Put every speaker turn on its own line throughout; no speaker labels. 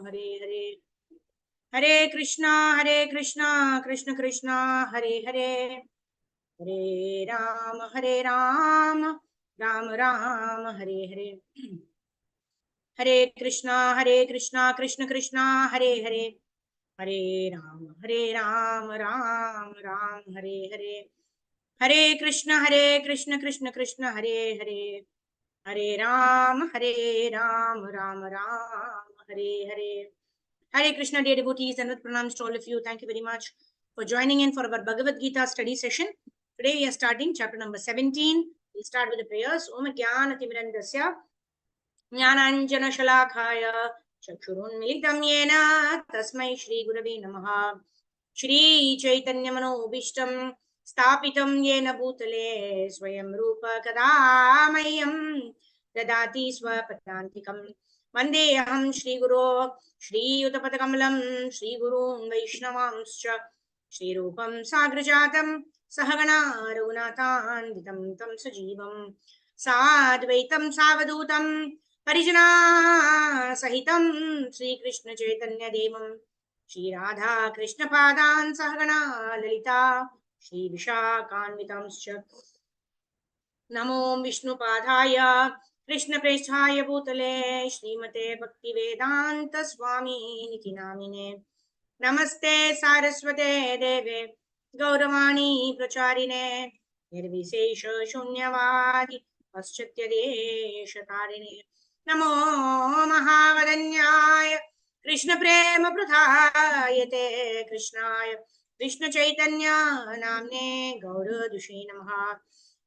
Hare Hare. Hare Krishna, Krishna Krishna, Hare Hare. Hare Ram, Ram Ram, Hare Hare. Hare Krishna, Krishna Krishna, Hare Hare. Hare Ram, Ram Ram, Hare Hare. Hare Krishna, Krishna Krishna, Hare Hare. Hare Ram, Ram Ram, Hare Hare. Hare Krishna, dear devotees, and with pranams to all of you. Thank you very much for joining in for our Bhagavad Gita study session. Today we are starting chapter number 17. We'll start with the prayers. Om Jnana Timirandasya Jnananjana Shalakaya Chakshurunmilitam Yena Tasmai Shri Gurave Namaha. Shri Chaitanya Manobishtam Stapitam Yena Bhutale Swayam Rupa Kadamayam Dadati Swapatantikam Vandeham Shri Guru Shri Utapatakamelam Shri Gurun Vaishnavamscha Shri Rupam Sagrajatam Sahagana Raghunathan Tam Sajivam Sadvaitam Savadutam Parijana Sahitam Shri Krishna Chaitanya Devam Shri Radha Krishna Padan Sahagana Lalita Shri Vishakhanvitamscha Namo Vishnu Padhaya Krishna Preshthaya Bhutale Srimate Bhakti Vedanta Swami Niti Namine Namaste Saraswate Deve Gauravani Pracharine Nirvisesha Shunyavadi Paschatya Deshatarine Namo Mahavadanyaya Krishna Prema Pradhayate Krishnaya Krishna Chaitanya Namne Gaur Dushe Namaha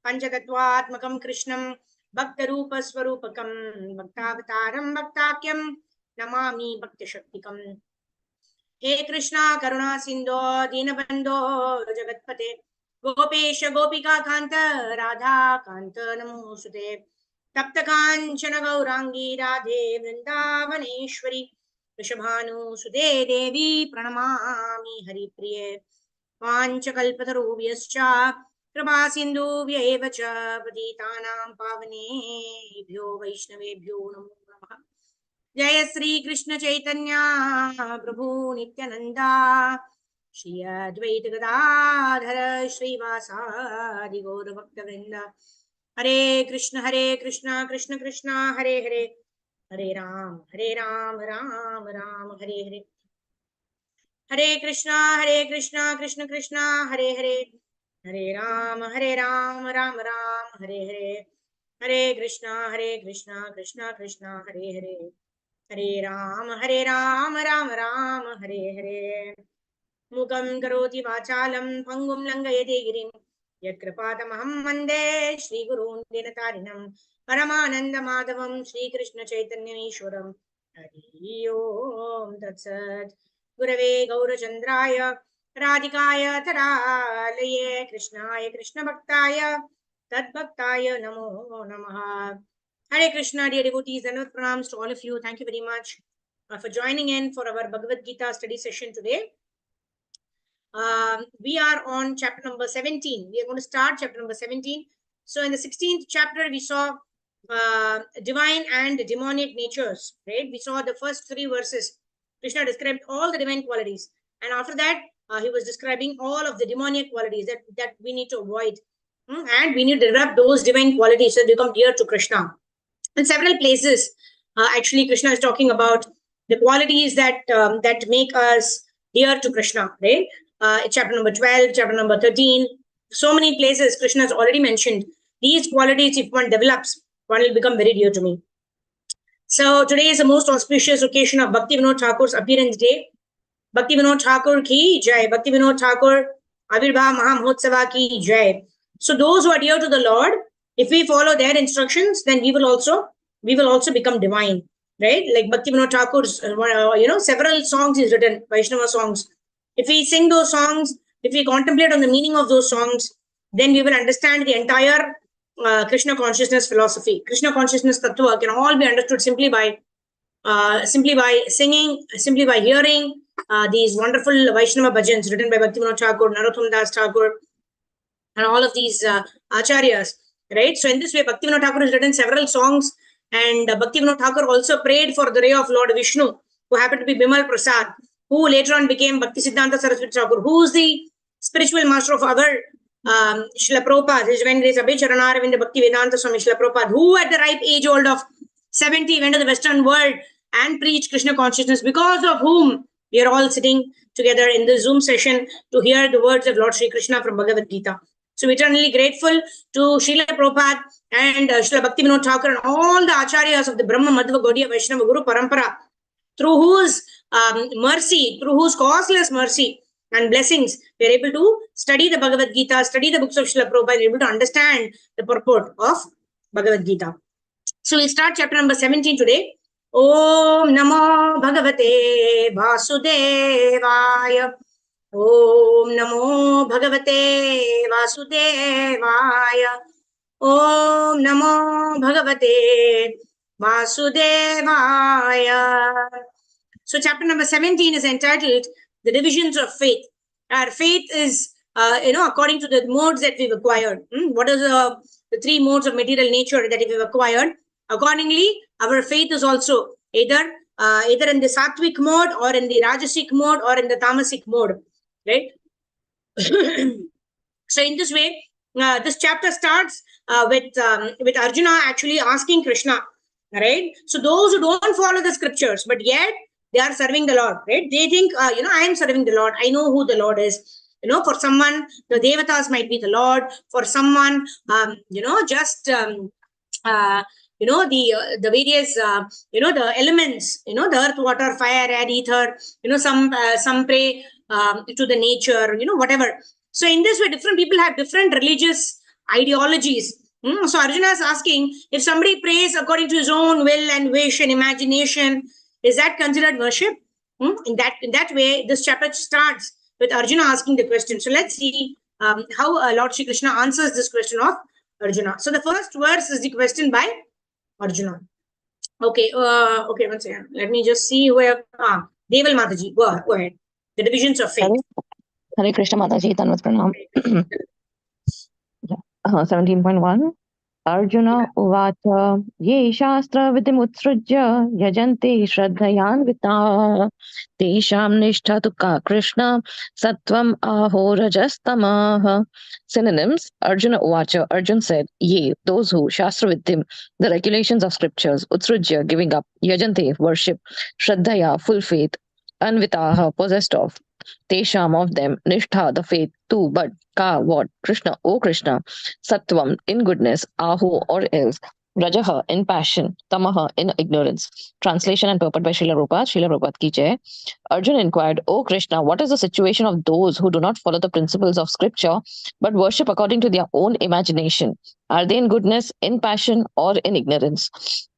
Panchatattvatmakam Krishnam Bhaktarupa Swarupakam Bhaktavataram Bhaktakyam Namami Bhakti Shaktikam. He Krishna Karuna Sindho Dinabandho Jagatpate Gopesha Gopika Kanta Radha Kanta Namosute Tapta Kanchana Gaurangi Radhe Vrindavaneshwari Rishabhanu Sude Devi Pranamami Hari Priye Panchakalpatarubhyascha Krapa Sindhu Vyevacha Patitanam Pavanebhyo Vaishnavebhyo Namo Namaha. Jaya Sri Krishna Chaitanya Prabhu Nityananda Shri Advaita Gadadhara Shri Vasadi Gaura Bhakta Vrinda. Hare Krishna, Krishna Krishna, Hare Hare. Hare Ram, Ram Ram, Hare Hare. Hare Krishna, Krishna Krishna, Hare Hare. Hare Ram, Ram Ram, Hare Hare. Hare Krishna, Krishna Krishna, Hare Hare. Hare Ram, Ram Ram, Hare Hare. Mukam karoti vachalam pangum langayate girim yakrpatamaham vande Shri Gurun Dinatarinam Paramananda Madhavam Shri Krishna Chaitanya Ishwaram. Hari Om Tat Sat. Gurave Gaura Chandraya Radhikaya Taralaye Krishnaya Krishna Bhaktaya Tad Bhaktaya Namo Namaha. Hare Krishna, dear devotees, and with pranams to all of you. Thank you very much for joining in for our Bhagavad Gita study session today. We are on chapter number 17. We are going to start chapter number 17. So in the 16th chapter, we saw divine and demonic natures, right? We saw the first 3 verses. Krishna described all the divine qualities. And after that, he was describing all of the demonic qualities that we need to avoid. And we need to develop those divine qualities so they become dear to Krishna. In several places, actually, Krishna is talking about the qualities that make us dear to Krishna, right? Chapter number 12, chapter number 13. So many places Krishna has already mentioned. These qualities, if one develops, one will become very dear to me. So today is the most auspicious occasion of Bhakti Vinod Thakur's appearance day. Bhakti Vinod Thakur ki jai. Bhakti Vinod Thakur Avirbhav Mahamotsava ki jai. So those who are dear to the Lord, if we follow their instructions, then we will also become divine, right? Like Bhakti Vinod Thakur's, several songs he's written, Vaishnava songs. If we sing those songs, if we contemplate on the meaning of those songs, then we will understand the entire Krishna consciousness philosophy. Krishna consciousness tattva can all be understood simply by singing, simply by hearing these wonderful Vaishnava bhajans written by Bhakti Vinod Thakur, Narottam Das Thakur, and all of these acharyas, right? So in this way, Bhakti Vinod Thakur has written several songs, and Bhakti Vinod Thakur also prayed for the ray of Lord Vishnu who happened to be Bimal Prasad, who later on became Bhaktisiddhanta Saraswati Thakur, who's the spiritual master of our Srila Prabhupada, His Venerable Abhay Charanaravinda Bhakti Vedanta Swami Srila Prabhupada, who at the ripe age old of 70 went to the Western world and preached Krishna consciousness, because of whom we are all sitting together in this Zoom session to hear the words of Lord Sri Krishna from Bhagavad Gita. So eternally grateful to Srila Prabhupada and Srila Bhakti Vinod Thakur and all the acharyas of the Brahma, Madhva, Gaudiya, Vaishnava, Guru Parampara, through whose mercy, through whose causeless mercy and blessings, we are able to study the Bhagavad Gita, study the books of Srila Prabhupada, and able to understand the purport of Bhagavad Gita. So we'll start chapter number 17 today. Om Namo Bhagavate Vasudevaya. Om Namo Bhagavate Vasudevaya. Om Namo Bhagavate Vasudevaya. So chapter number 17 is entitled The Divisions of Faith. Our faith is, according to the modes that we've acquired. What are the three modes of material nature that we've acquired? Accordingly, our faith is also either in the sattvic mode or in the rajasic mode or in the tamasic mode, right? So in this way, this chapter starts with Arjuna actually asking Krishna, right? So those who don't follow the scriptures, but yet they are serving the Lord, right? They think, I am serving the Lord. I know who the Lord is. For someone, the devatas might be the Lord. For someone, the various, the elements, the earth, water, fire, air, ether, some pray to the nature, whatever. So in this way, different people have different religious ideologies. So Arjuna is asking, if somebody prays according to his own will and wish and imagination, is that considered worship? In that way, this chapter starts with Arjuna asking the question. So let's see how Lord Shri Krishna answers this question of Arjuna. So the first verse is the question by Arjuna. Okay, one second. Let me just see where. Deval Mataji, go ahead. The divisions of faith.
Hare Krishna Mataji, Tanvat Pranam. 17.1. Arjuna Uvacha Ye Shastra Vidimutsrujya Yajante Shraddhayanvita Tesham Nishtha Ka Krishna Sattvam Ahorajastamaha. Synonyms. Arjuna Uvacha, Arjun said, Ye, those who, Shastra Vidim, the regulations of scriptures, Utsrujya, giving up, Yajante, worship, Shraddhaya, full faith, Anvitaha, possessed of, Tesham, of them, Nishtha, the faith, too, but, Ka, what, Krishna, O Krishna, Sattvam, in goodness, Aho, or else, Rajaha, in passion, Tamaha, in ignorance. Translation and purport by Srila Prabhupada ki jai. Arjuna inquired, O Krishna, what is the situation of those who do not follow the principles of scripture, but worship according to their own imagination? Are they in goodness, in passion, or in ignorance?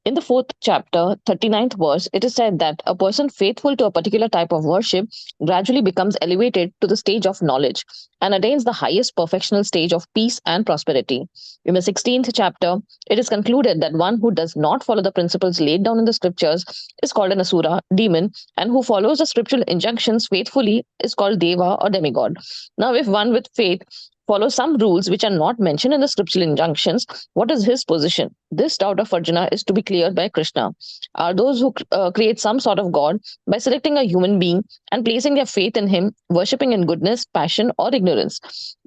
In the 4th chapter, 39th verse, it is said that a person faithful to a particular type of worship gradually becomes elevated to the stage of knowledge and attains the highest perfectional stage of peace and prosperity. In the 16th chapter, it is concluded that one who does not follow the principles laid down in the scriptures is called an asura, demon, and who follows the scriptural injunctions faithfully is called deva or demigod. Now, if one with faith follows some rules which are not mentioned in the scriptural injunctions, what is his position? This doubt of Arjuna is to be cleared by Krishna. Are those who create some sort of God by selecting a human being and placing their faith in him, worshipping in goodness, passion, or ignorance?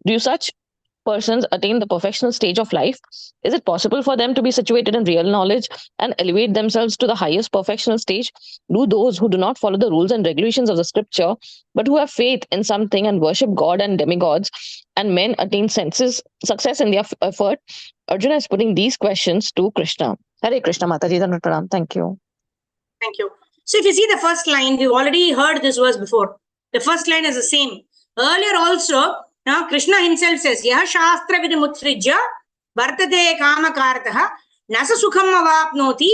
Do such persons attain the perfectional stage of life? Is it possible for them to be situated in real knowledge and elevate themselves to the highest perfectional stage? Do those who do not follow the rules and regulations of the scripture, but who have faith in something and worship God and demigods, and men attain success in their effort? Arjuna is putting these questions to Krishna. Hare Krishna Mataji, Tanvat Pranam. Thank you.
Thank you. So if you see the first line, we've already heard this verse before. The first line is the same. Earlier also, now Krishna himself says, Yah Shastra Vidimutsrujya Vartate Kamakartaha Nasa Sukham Avapnoti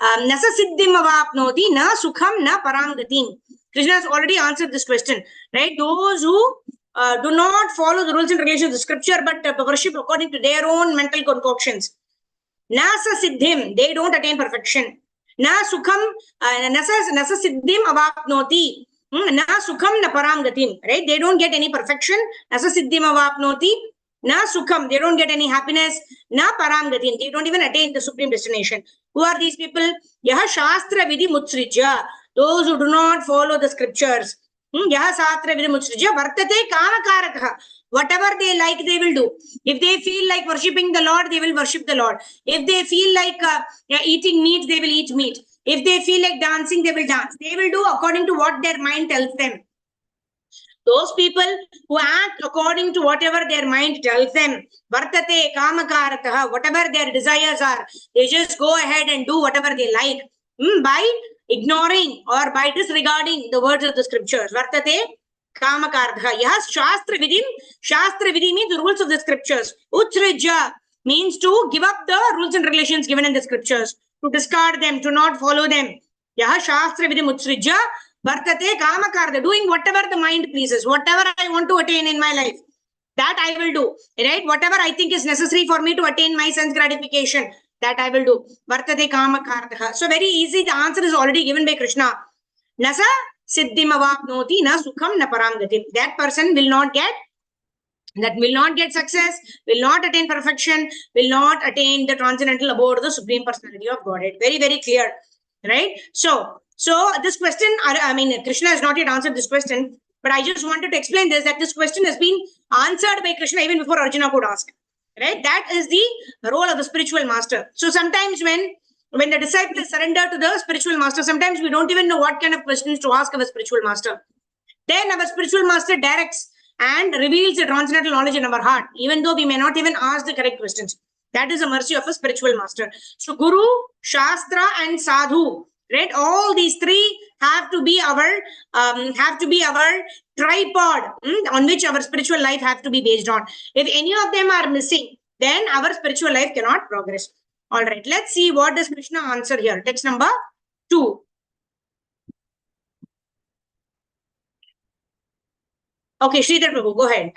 Nasa Siddhim Avapnoti Na Sukham Na Parangatim. Krishna has already answered this question, right? Those who do not follow the rules and regulations of the scripture but worship according to their own mental concoctions. Nasa Siddhim, they don't attain perfection. Na Sukham, Nasa Siddhim Avapnoti. Na sukham na paramgatim, right? They don't get any perfection. Nasa siddhim avapnoti. Na sukham, they don't get any happiness. Na paramgatim, they don't even attain the supreme destination. Who are these people? Yaha shastra vidhi mutsrija. those who do not follow the scriptures. Yaha sastra vidimutsrija vartate kamakarakah. Whatever they like, they will do. If they feel like worshipping the Lord, they will worship the Lord. If they feel like eating meat, they will eat meat. If they feel like dancing, they will dance. They will do according to what their mind tells them. Those people who act according to whatever their mind tells them, vartate kamakaratah, whatever their desires are, they just go ahead and do whatever they like by ignoring or by disregarding the words of the scriptures. Vartate kamakaratah. Yes, shastra vidim means the rules of the scriptures. Utsrija means to give up the rules and regulations given in the scriptures, to discard them, to not follow them. Yaha shastra vidim utsrija vartate kamakarta, doing whatever the mind pleases, whatever I want to attain in my life, that I will do, right? Whatever I think is necessary for me to attain my sense gratification, that I will do. Vartate kamakarta. So very easy, the answer is already given by Krishna. Nasa siddhim avapnoti na sukham na paramgatim. That person will not get success, will not attain perfection, will not attain the transcendental abode of the Supreme Personality of Godhead. Very, very clear, right? So this question, I mean, Krishna has not yet answered this question, but I just wanted to explain this, that this question has been answered by Krishna even before Arjuna could ask, right? That is the role of the spiritual master. So sometimes when the disciple is surrendered to the spiritual master, sometimes we don't even know what kind of questions to ask of a spiritual master. Then our spiritual master directs and reveals the transcendental knowledge in our heart, even though we may not even ask the correct questions. That is the mercy of a spiritual master. So Guru, Shastra, and Sadhu, right? All these three have to be our tripod on which our spiritual life have to be based on. If any of them are missing, then our spiritual life cannot progress. All right, let's see what does Krishna answer here. Text number 2. Okay, Sridhar Prabhu, go ahead.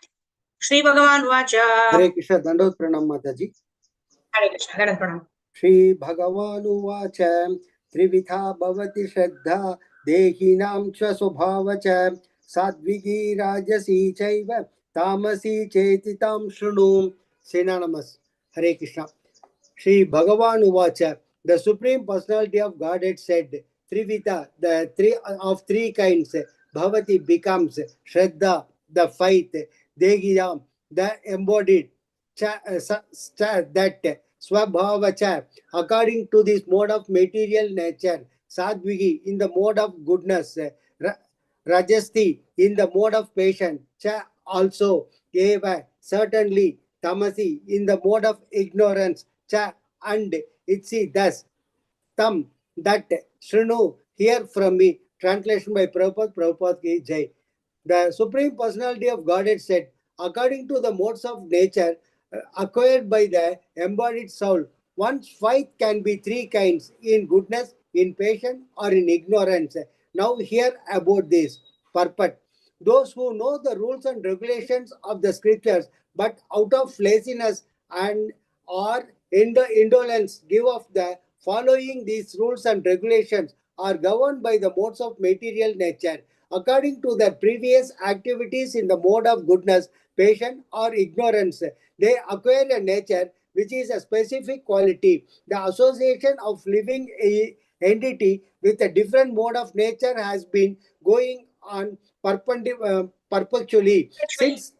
Shri Bhagavan Vacha.
Hare Krishna, Dandot Pranam Mataji.
Hare Krishna, Dandot Pranam.
Shri Bhagavan Vacha. Trivitha bhavati shraddha dehinam cha swabhavacha sadvigi rajasi chaiva tamasi chetitam shrunu. Senanamas. Hare Krishna. Shri Bhagavan Uvacha, the Supreme Personality of Godhead said, Trivita, the three kinds, Bhavati becomes, Shraddha, the faith, Dehiyam, the embodied, that Swabhavacha, according to this mode of material nature, Sadvigi, in the mode of goodness, Rajasti, in the mode of patience, Cha, also, Eva, certainly, Tamasi, in the mode of ignorance, Cha, and Itsi, thus, Tam, that, Shrinu, hear from me. Translation by Prabhupada ki Jai. The Supreme Personality of Godhead said, according to the modes of nature acquired by the embodied soul, one's faith can be three kinds, in goodness, in patience, or in ignorance. Now hear about this. Purport. Those who know the rules and regulations of the scriptures, but out of laziness and or indolence give of the following these rules and regulations, are governed by the modes of material nature according to their previous activities in the mode of goodness, patience, or ignorance. They acquire a nature which is a specific quality. The association of living entity with a different mode of nature has been going on perpetually since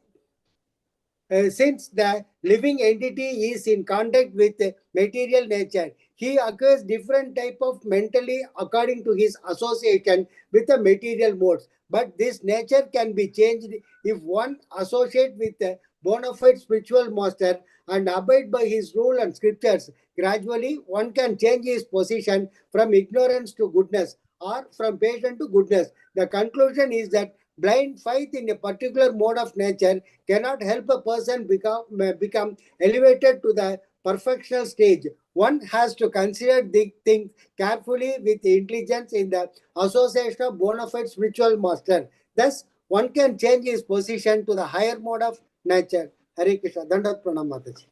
the living entity is in contact with material nature. He acquires different type of mentally according to his association with the material modes. But this nature can be changed if one associate with a bona fide spiritual master and abide by his rule and scriptures. Gradually, one can change his position from ignorance to goodness or from patience to goodness. The conclusion is that blind faith in a particular mode of nature cannot help a person become elevated to the perfectional stage. One has to consider the things carefully with intelligence in the association of bona fide spiritual master. Thus, one can change his position to the higher mode of nature. Hare Krishna. Dandat Pranam Mataji.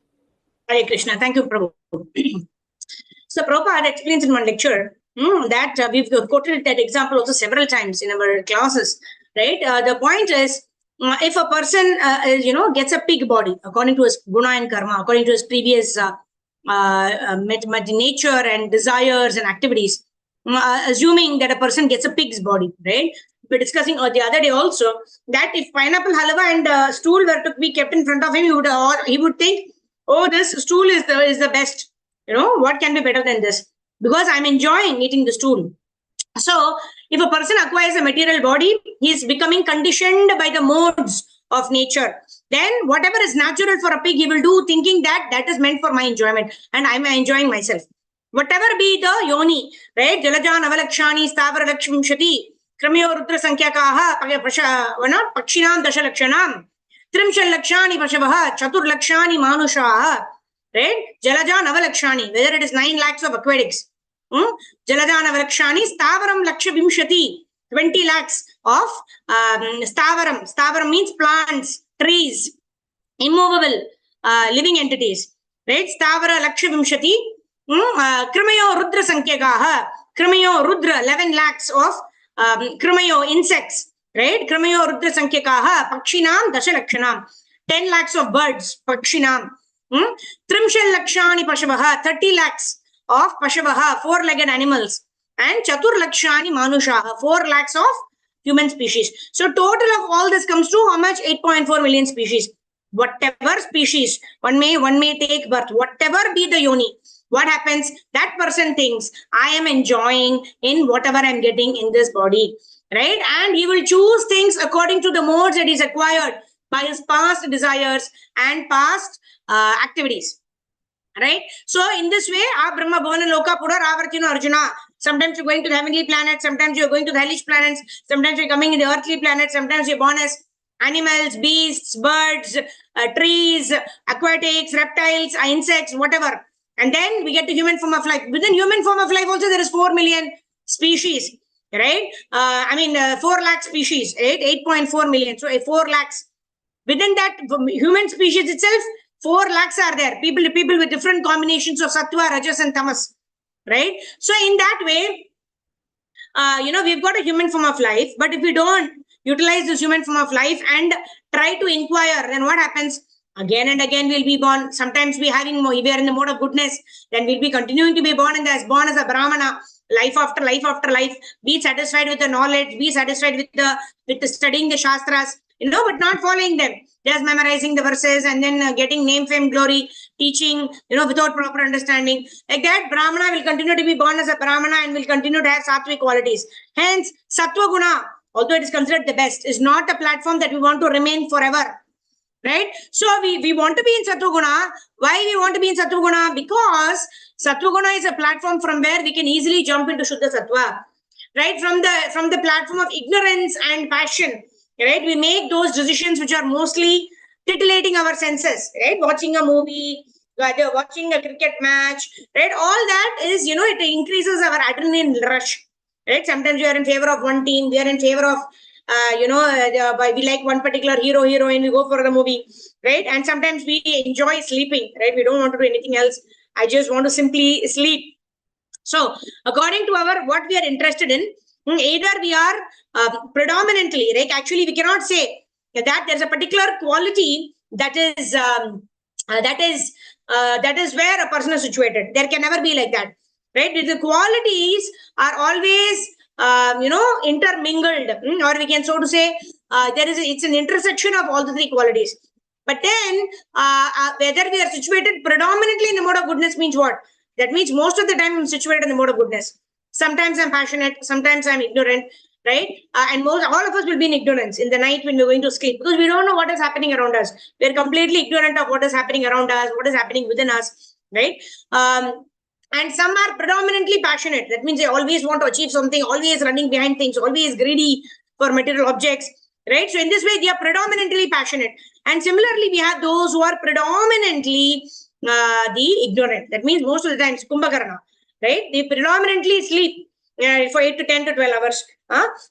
Hare Krishna. Thank you, Prabhu. So, Prabhupada explains in one lecture that we've quoted that example also several times in our classes, right? The point is, if a person, gets a pig body according to his guna and karma, according to his previous nature and desires and activities, assuming that a person gets a pig's body, right? We're discussing the other day also that if pineapple halwa and stool were to be kept in front of him, he would think, oh, this stool is the best. What can be better than this? Because I'm enjoying eating the stool. So, if a person acquires a material body, he is becoming conditioned by the modes of nature. Then, whatever is natural for a pig, he will do, thinking that is meant for my enjoyment, and I'm enjoying myself. Whatever be the yoni, right? Jalaja navalakshani stavara lakshmshati kramiyo rudra sankhya pakshinam dashalakshanam trimshal lakshani pashavaha chatur lakshani manushaha, right? Jalaja navalakshani, whether it is 9 lakhs of aquatics. Jaladana Varakshani, Stavaram Laksha Vimshati, 20 lakhs of Stavaram. Stavaram means plants, trees, immovable living entities. Right? Stavara Laksha Vimshati, Krimayo Rudra Sankhyaga, Krimayo Rudra, 11 lakhs of Krimayo insects. Right? Krimayo Rudra Sankhyaga, Pakshinam, Dashalakshanam, 10 lakhs of birds, Pakshinam. Trimshal Lakshani Pashavaha, 30 lakhs of Pashavaha, 4-legged animals, and Chatur Lakshani Manushaha, 4 lakhs of human species. So total of all this comes to how much? 8.4 million species. Whatever species, one may take birth, whatever be the yoni, what happens? That person thinks, I am enjoying in whatever I'm getting in this body, right? And he will choose things according to the modes that he's acquired by his past desires and past activities. Right? So in this way, Brahma Bhavana Loka Pura Ravartino Arjuna. Sometimes you're going to the heavenly planets, sometimes you're going to the hellish planets, sometimes you're coming in the earthly planets, sometimes you're born as animals, beasts, birds, trees, aquatics, reptiles, insects, whatever. And then we get to human form of life. Within human form of life also there is 4 million species, right? 4 lakh species, right? 8.4 million. So 4 lakhs. Within that human species itself, 4 lakhs are there. People with different combinations of sattva, rajas, and tamas, right? So in that way, we've got a human form of life. But if we don't utilize this human form of life and try to inquire, then what happens? Again and again we'll be born. Sometimes we are in the mode of goodness. Then we'll be continuing to be born as a brahmana, life after life after life. Be satisfied with the knowledge. Be satisfied with the studying the shastras. But not following them, just memorizing the verses and then getting name, fame, glory, teaching, without proper understanding. Like that, Brahmana will continue to be born as a Brahmana and will continue to have sattvic qualities. Hence, Sattva Guna, although it is considered the best, is not a platform that we want to remain forever. Right? So, we want to be in Sattva Guna. Why we want to be in Sattva Guna? Because Sattva Guna is a platform from where we can easily jump into Shuddha Sattva. Right? From the platform of ignorance and passion. Right? We make those decisions which are mostly titillating our senses, right? Watching a movie, watching a cricket match, right? All that is, it increases our adrenaline rush, right? Sometimes we are in favor of one team, we are in favor of, we like one particular hero, heroine, we go for the movie, right? And sometimes we enjoy sleeping, right? We don't want to do anything else. I just want to simply sleep. So, according to what we are interested in, either we are predominantly, right? Actually, we cannot say that there's a particular quality that is where a person is situated. There can never be like that, right? The qualities are always, intermingled, or we can so to say, it's an intersection of all the 3 qualities. But then, whether we are situated predominantly in the mode of goodness means what? That means most of the time I'm situated in the mode of goodness. Sometimes I'm passionate, sometimes I'm ignorant, right? And all of us will be in ignorance in the night when we're going to sleep because we don't know what is happening around us. We're completely ignorant of what is happening around us, what is happening within us, right? And some are predominantly passionate. That means they always want to achieve something, always running behind things, always greedy for material objects, right? So in this way, they are predominantly passionate. And similarly, we have those who are predominantly the ignorant. That means most of the time, it's Kumbhakarna. Right? They predominantly sleep for 8 to 10 to 12 hours.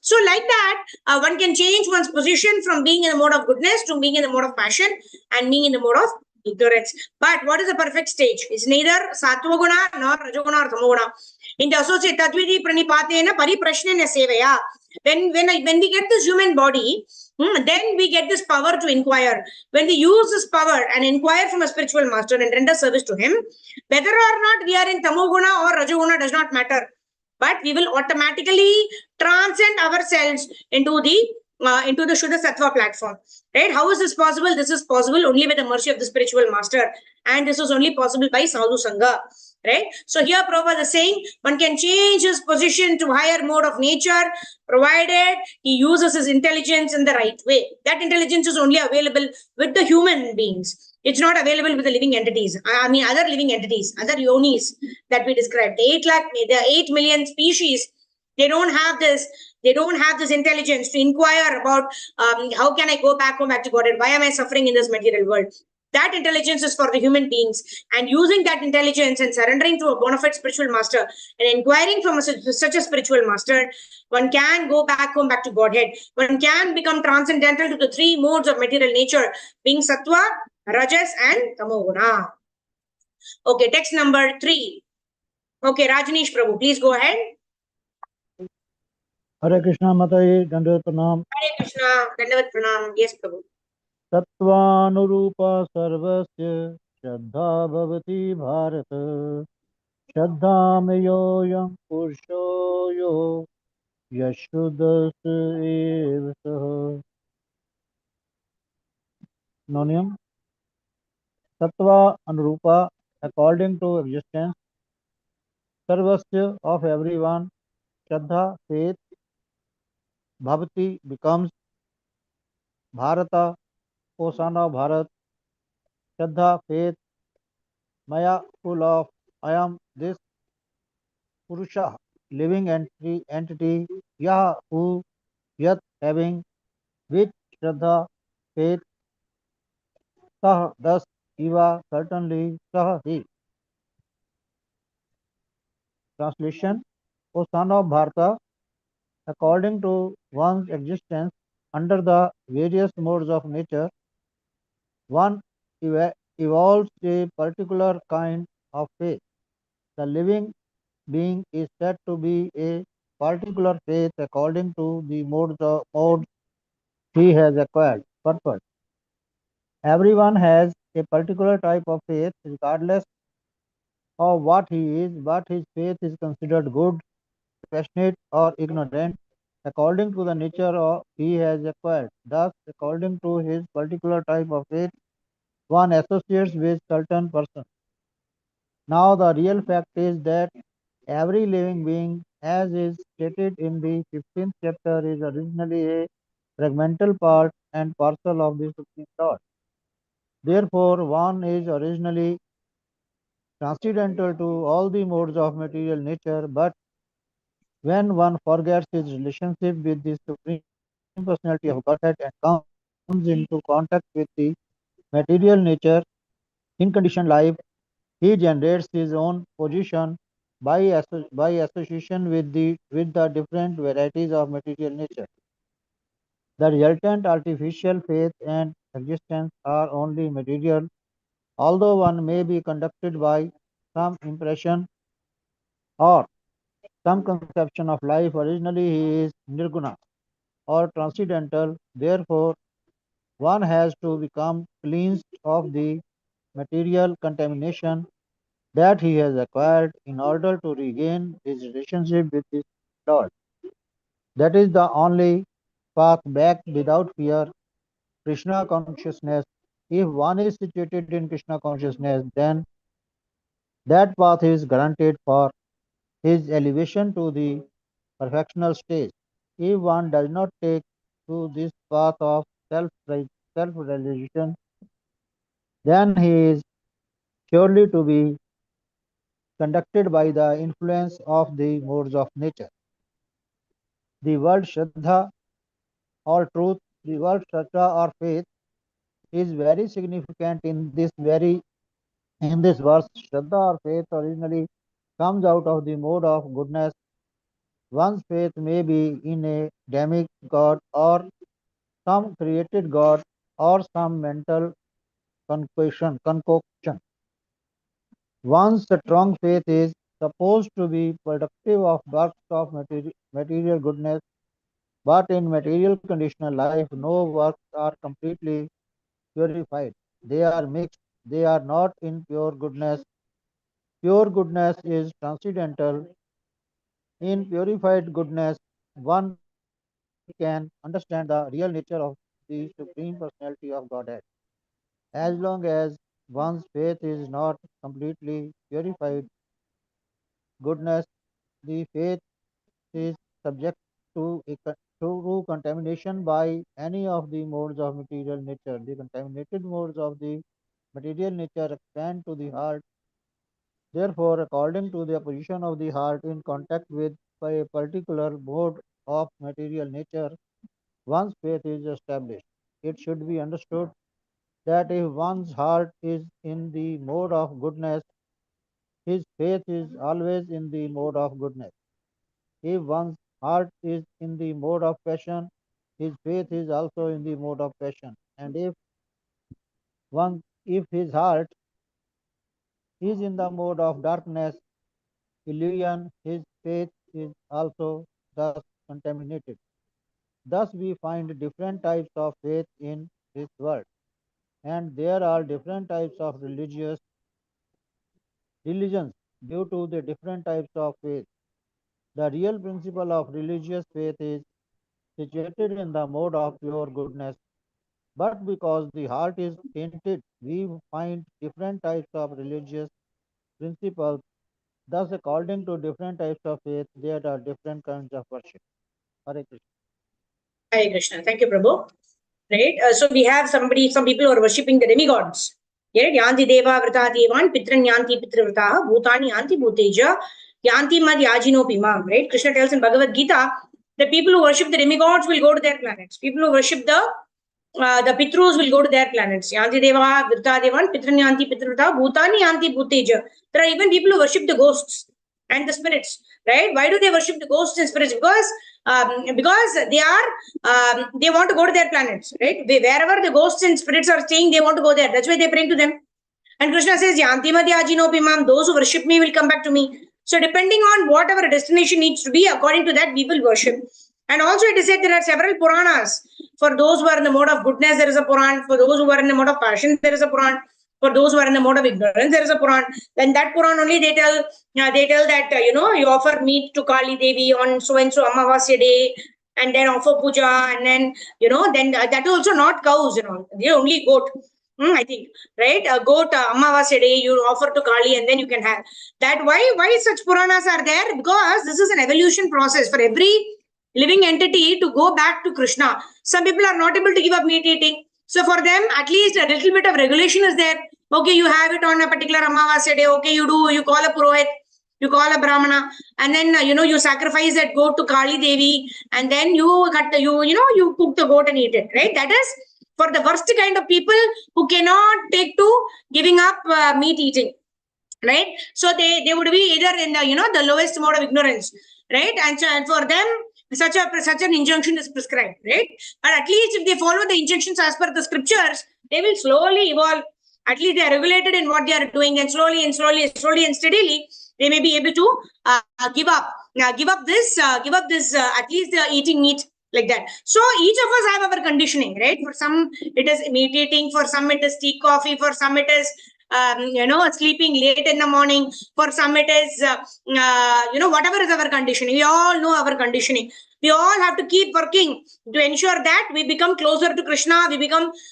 So like that, one can change one's position from being in the mode of goodness to being in the mode of passion and being in the mode of ignorance. But what is the perfect stage? It's neither Sattva Guna nor Rajoguna or Tamoguna. In the associate Tatvidi Pranipatena Pariprashnena Sevaya, when we get this human body, then we get this power to inquire. When we use this power and inquire from a spiritual master and render service to him, whether or not we are in Tamoguna or Rajoguna does not matter. but we will automatically transcend ourselves into the Shuddha Sattva platform. Right? How is this possible? This is possible only with the mercy of the spiritual master, and this is only possible by Sadhu Sangha. Right? So here Prabhupada is saying one can change his position to higher mode of nature, provided he uses his intelligence in the right way. That intelligence is only available with the human beings. It's not available with the living entities. I mean, other living entities, other yonis that we described. The 8 million species, they don't have this. They don't have this intelligence to inquire about how can I go back home back to God and why am I suffering in this material world. That intelligence is for the human beings, and using that intelligence and surrendering to a bona fide spiritual master and inquiring from such a spiritual master, one can go back home back to Godhead. One can become transcendental to the three modes of material nature, being sattva, rajas, and tamoguna. Okay, text number 3. Okay, Rajneesh Prabhu, please go ahead.
Hare Krishna Mataye Dandavat Pranam.
Hare Krishna, Dandavat Pranam. Yes, Prabhu.
Sattvanurupa sarvasya Shraddha bhavati bharata Shraddhameyoyam Purusho yo Yashudas eva saha. Nonyam Sattva Anurupa, according to existence, Sarvasya, of everyone, Shraddha, faith, Bhavati, becomes, Bharata, O son of Bharat, Shraddha, faith, Maya, full of, I am this Purusha, living entity, Yah, who, Yat, having, which, Shraddha, faith, Sah, thus, Eva, certainly, Sah, he. Translation: O son of Bharata, according to one's existence under the various modes of nature, one evolves a particular kind of faith. The living being is said to be a particular faith according to the modes he has acquired. Purpose: everyone has a particular type of faith regardless of what he is, but his faith is considered good, passionate, or ignorant according to the nature he has acquired. Thus, according to his particular type of faith, one associates with certain person. Now, the real fact is that every living being, as is stated in the 15th chapter, is originally a fragmental part and parcel of the Supreme Lord. Therefore, one is originally transcendental to all the modes of material nature, but when one forgets his relationship with the Supreme Personality of Godhead and comes into contact with the material nature in conditioned life, he generates his own position by association with the different varieties of material nature. The resultant artificial faith and existence are only material, although one may be conducted by some impression or some conception of life. Originally, he is nirguna or transcendental. Therefore, one has to become cleansed of the material contamination that he has acquired in order to regain his relationship with his Lord. That is the only path back without fear, Krishna consciousness. If one is situated in Krishna consciousness, then that path is granted for his elevation to the perfectional stage. If one does not take to this path of self-realization, then he is surely to be conducted by the influence of the modes of nature. The word Shraddha or truth, the word Shraddha or faith is very significant in this verse. Shraddha or faith originally comes out of the mode of goodness. One's faith may be in a demigod or some created god or some mental concoction. One's strong faith is supposed to be productive of works of material goodness, but in material conditional life, no works are completely purified. They are mixed. They are not in pure goodness. Pure goodness is transcendental. In purified goodness, one can understand the real nature of the Supreme Personality of Godhead. As long as one's faith is not completely purified goodness, the faith is subject to to contamination by any of the modes of material nature. The contaminated modes of the material nature expand to the heart. Therefore, according to the position of the heart in contact with by a particular mode of material nature, one's faith is established. It should be understood that if one's heart is in the mode of goodness, his faith is always in the mode of goodness. If one's heart is in the mode of passion, his faith is also in the mode of passion. And if his heart is in the mode of darkness, illusion, his faith is also thus contaminated. Thus we find different types of faith in this world. And there are different types of religions due to the different types of faith. The real principle of religious faith is situated in the mode of pure goodness. But because the heart is tainted, we find different types of religious principles. Thus, according to different types of faith, there are different kinds of worship. Hare Krishna.
Hare Krishna. Thank you, Prabhu. Right? So we have some people who are worshipping the demigods. Right? Yanti deva vrata devan, pitran yanti pitravrataha, bhutani yanti bhuteja, yanti mad yajino pima. Right? Krishna tells in Bhagavad Gita, the people who worship the demigods will go to their planets. People who worship the Pitrus will go to their planets. Yanti deva vrata devan, pitran yanti pitravrataha, bhutani yanti bhuteja. There are even people who worship the ghosts and the spirits. Right? Why do they worship the ghosts and spirits? Because they want to go to their planets, right? Wherever the ghosts and spirits are staying, they want to go there. That's why they pray to them. And Krishna says, Yanti madhyajino pimam, those who worship me will come back to me. So depending on what our destination needs to be, according to that, we will worship. And also it is said there are several Puranas. For those who are in the mode of goodness, there is a Puran. For those who are in the mode of passion, there is a Puran. For those who are in the mode of ignorance, there is a Puran. Then that Puran only they tell that you offer meat to Kali Devi on so and so Amavasya day, and then offer puja, and then then that is also not cows, they only goat. I think, right? A goat Amavasya day you offer to Kali, and then you can have that. Why such Puranas are there? Because this is an evolution process for every living entity to go back to Krishna. Some people are not able to give up meat eating. So for them, at least a little bit of regulation is there. Okay, you have it on a particular Amavasya day. Okay, you call a Purohit, you call a Brahmana, and then you sacrifice that goat to Kali Devi, and then you cook the goat and eat it. Right? That is for the worst kind of people who cannot take to giving up meat eating. Right? So they would be either in the lowest mode of ignorance. Right? And for them, such an injunction is prescribed, right? But at least if they follow the injunctions as per the scriptures, they will slowly evolve. At least they are regulated in what they are doing, and slowly and steadily, they may be able to give up this at least eating meat like that. So each of us have our conditioning, right? For some it is meat eating, for some it is tea, coffee, for some it is sleeping late in the morning, for some it is whatever is our conditioning. We all know our conditioning. We all have to keep working to ensure that we become closer to Krishna.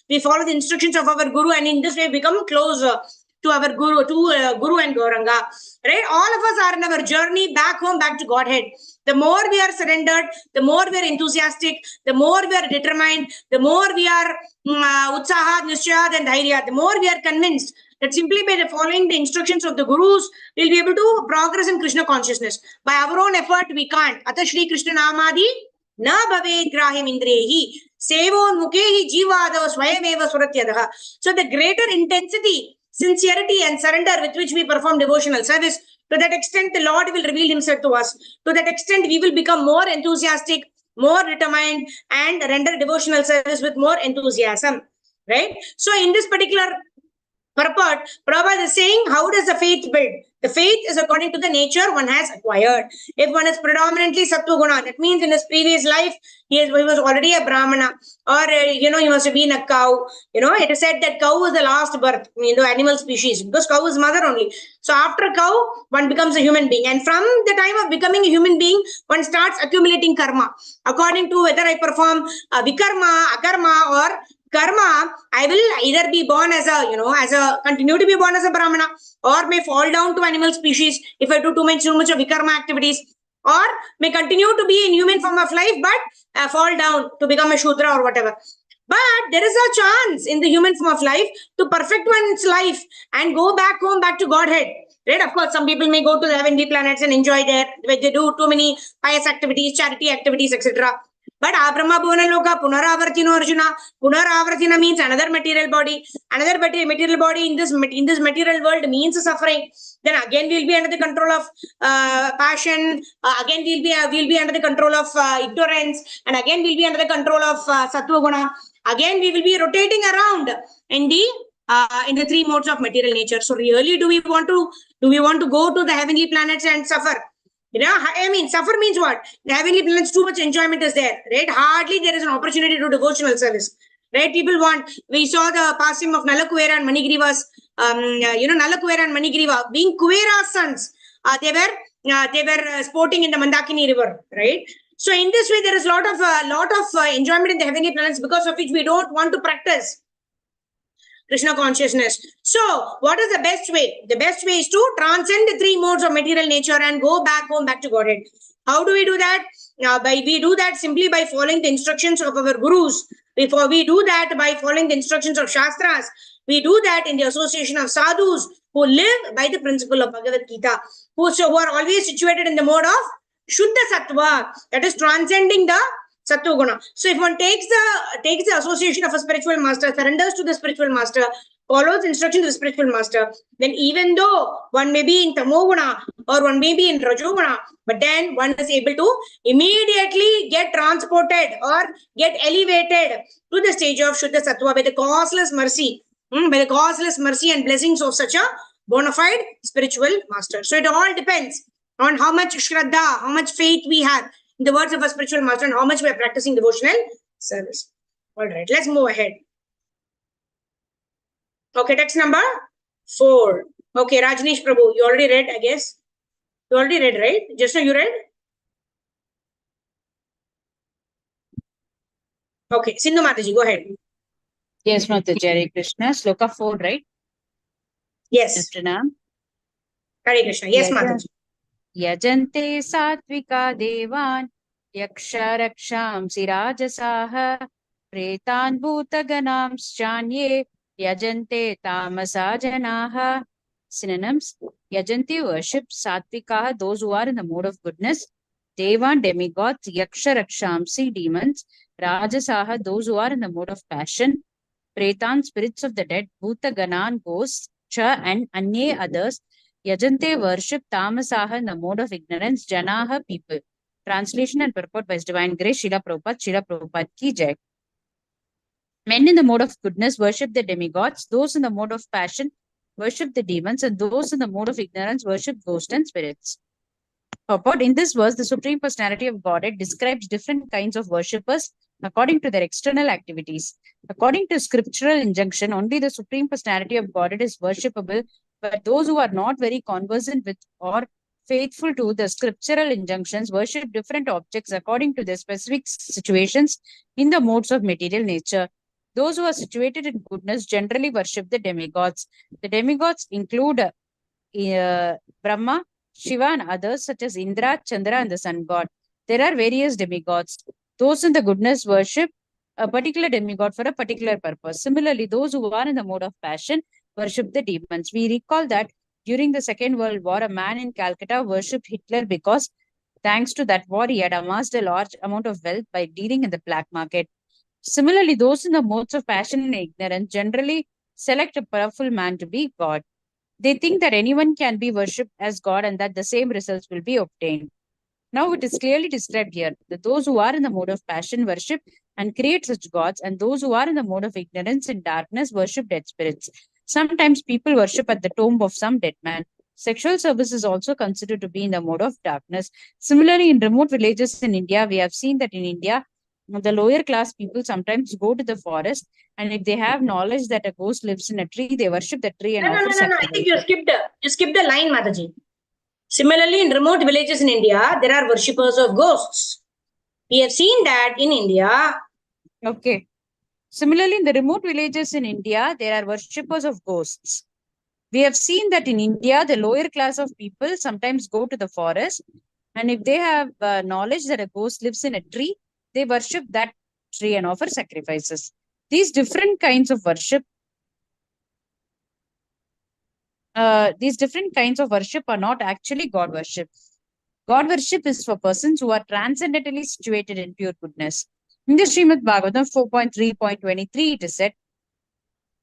We follow the instructions of our Guru, and in this way become closer to our Guru, Guru and Gauranga. Right? All of us are in our journey back home, back to Godhead. The more we are surrendered, the more we are enthusiastic, the more we are determined, the more we are utsaha, nishya, and dhairya, the more we are convinced that simply by following the instructions of the Gurus, we'll be able to progress in Krishna consciousness. By our own effort, we can't. Ata Shri Krishna Namadi na bhave grahim indrehi sevo mukehi jivada swayameva suratyadaha. So the greater intensity, sincerity and surrender with which we perform devotional service, to that extent the Lord will reveal himself to us. To that extent we will become more enthusiastic, more determined, and render devotional service with more enthusiasm. Right? So in this particular purport, Prabhupada is saying, how does the faith build? The faith is according to the nature one has acquired. If one is predominantly Sattva Guna, that means in his previous life, he was already a Brahmana, or, he must have been a cow. It is said that cow is the last birth in the animal species, because cow is mother only. So after cow, one becomes a human being. And from the time of becoming a human being, one starts accumulating karma. According to whether I perform vikarma, akarma, or karma, I will either be born continue to be born as a Brahmana, or may fall down to animal species if I do too much of vikarma activities, or may continue to be in human form of life, but fall down to become a Shudra or whatever. But there is a chance in the human form of life to perfect one's life and go back home, back to Godhead. Right? Of course, some people may go to the heavenly planets and enjoy there, where they do too many pious activities, charity activities, etc. But Abrahma Bhuvana Loka Punaravartino Arjuna. Punaravartina means another material body. Another material body in this material world means suffering. Then again we'll be under the control of passion. Again we'll be under the control of ignorance, and again we'll be under the control of Sattva Guna. Again we will be rotating around in the three modes of material nature. So really, do we want to go to the heavenly planets and suffer? Suffer means what? The heavenly planets, too much enjoyment is there, right? Hardly there is an opportunity to do devotional service, right? We saw the passing of Nalakuvera and Manigriva's, Nalakuvera and Manigriva being Kuvera's sons. They were sporting in the Mandakini river, right? So in this way, there is a lot of enjoyment in the heavenly planets, because of which we don't want to practice Krishna consciousness. So, what is the best way? The best way is to transcend the three modes of material nature and go back home, back to Godhead. How do we do that? We do that simply by following the instructions of our gurus. We do that by following the instructions of Shastras. We do that in the association of sadhus who live by the principle of Bhagavad Gita, who are always situated in the mode of Shuddha Sattva, that is transcending the Sattva Guna. So if one takes the association of a spiritual master, surrenders to the spiritual master, follows instructions of the spiritual master, then even though one may be in Tamo Guna or one may be in Rajo Guna, but then one is able to immediately get transported or get elevated to the stage of Shuddha Sattva by the causeless mercy, and blessings of such a bona fide spiritual master. So it all depends on how much Shraddha, how much faith we have in the words of a spiritual master, and how much we are practicing devotional service. All right, let's move ahead. Okay, text number 4. Okay, Rajneesh Prabhu, you already read, I guess. You already read, right? Just now you read? Okay, Sindhu Mataji, go ahead.
Yes, Mataji, Hare Krishna. Sloka 4, right?
Yes.
Hare
Krishna. Yes, Mataji.
Yajante satvika devan yaksha rakshamsi rajasaha pretan bhutaganamschanye yajante tamasa janaha. Synonyms: Yajante worship satvika, those who are in the mode of goodness; devan, demigods; yaksha rakshamsi, demons; rajasaha, those who are in the mode of passion; pretan, spirits of the dead; bhutaganan, ghosts; cha and anye, others. Yajante worship tamasaha in the mode of ignorance, janaha, people. Translation and purport by His Divine Grace, Srila Prabhupada ki jai. Men in the mode of goodness worship the demigods, those in the mode of passion worship the demons, and those in the mode of ignorance worship ghosts and spirits. Purport: in this verse, the Supreme Personality of Godhead describes different kinds of worshippers according to their external activities. According to scriptural injunction, only the Supreme Personality of Godhead is worshipable, but those who are not very conversant with or faithful to the scriptural injunctions worship different objects according to their specific situations in the modes of material nature. Those who are situated in goodness generally worship the demigods. The demigods include Brahma, Shiva, and others such as Indra, Chandra, and the sun god. There are various demigods. Those in the goodness worship a particular demigod for a particular purpose. Similarly, those who are in the mode of passion worship the demons. We recall that during the Second World War, a man in Calcutta worshipped Hitler because, thanks to that war, he had amassed a large amount of wealth by dealing in the black market. Similarly, those in the modes of passion and ignorance generally select a powerful man to be God. They think that anyone can be worshipped as God and that the same results will be obtained. Now it is clearly described here that those who are in the mode of passion worship and create such gods, and those who are in the mode of ignorance and darkness worship dead spirits. Sometimes people worship at the tomb of some dead man. Sexual service is also considered to be in the mode of darkness. Similarly, in remote villages in India, we have seen that in India, the lower class people sometimes go to the forest, and if they have knowledge that a ghost lives in a tree, they worship the tree and
No, no,
offer
no, no, no. I think
sacrifices.
you skipped the line, Mataji. Similarly, in remote villages in India, there are worshippers of ghosts. We have seen that in India.
Okay. Similarly, in the remote villages in India, there are worshippers of ghosts. We have seen that in India, the lower class of people sometimes go to the forest, and if they have knowledge that a ghost lives in a tree, they worship that tree and offer sacrifices. These different kinds of worship are not actually God worship. God worship is for persons who are transcendently situated in pure goodness. In the Srimad Bhagavatam 4.3.23, it is said,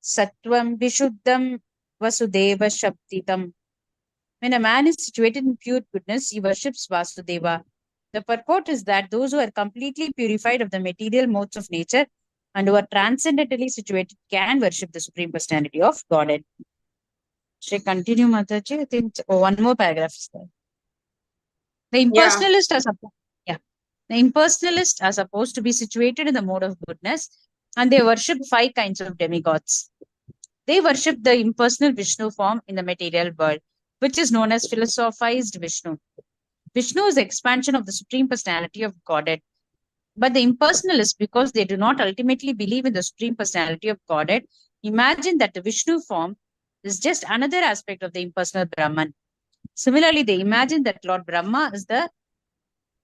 Sattvam Vishuddham Vasudeva Shabditam. When a man is situated in pure goodness, he worships Vasudeva. The purport is that those who are completely purified of the material modes of nature and who are transcendently situated can worship the Supreme Personality of Godhead. Should I continue, Mataji? I think one more paragraph is there. The impersonalists are supposed to be situated in the mode of goodness, and they worship 5 kinds of demigods. They worship the impersonal Vishnu form in the material world, which is known as philosophized Vishnu. Vishnu is the expansion of the Supreme Personality of Godhead. But the impersonalists, because they do not ultimately believe in the Supreme Personality of Godhead, imagine that the Vishnu form is just another aspect of the impersonal Brahman. Similarly, they imagine that Lord Brahma is the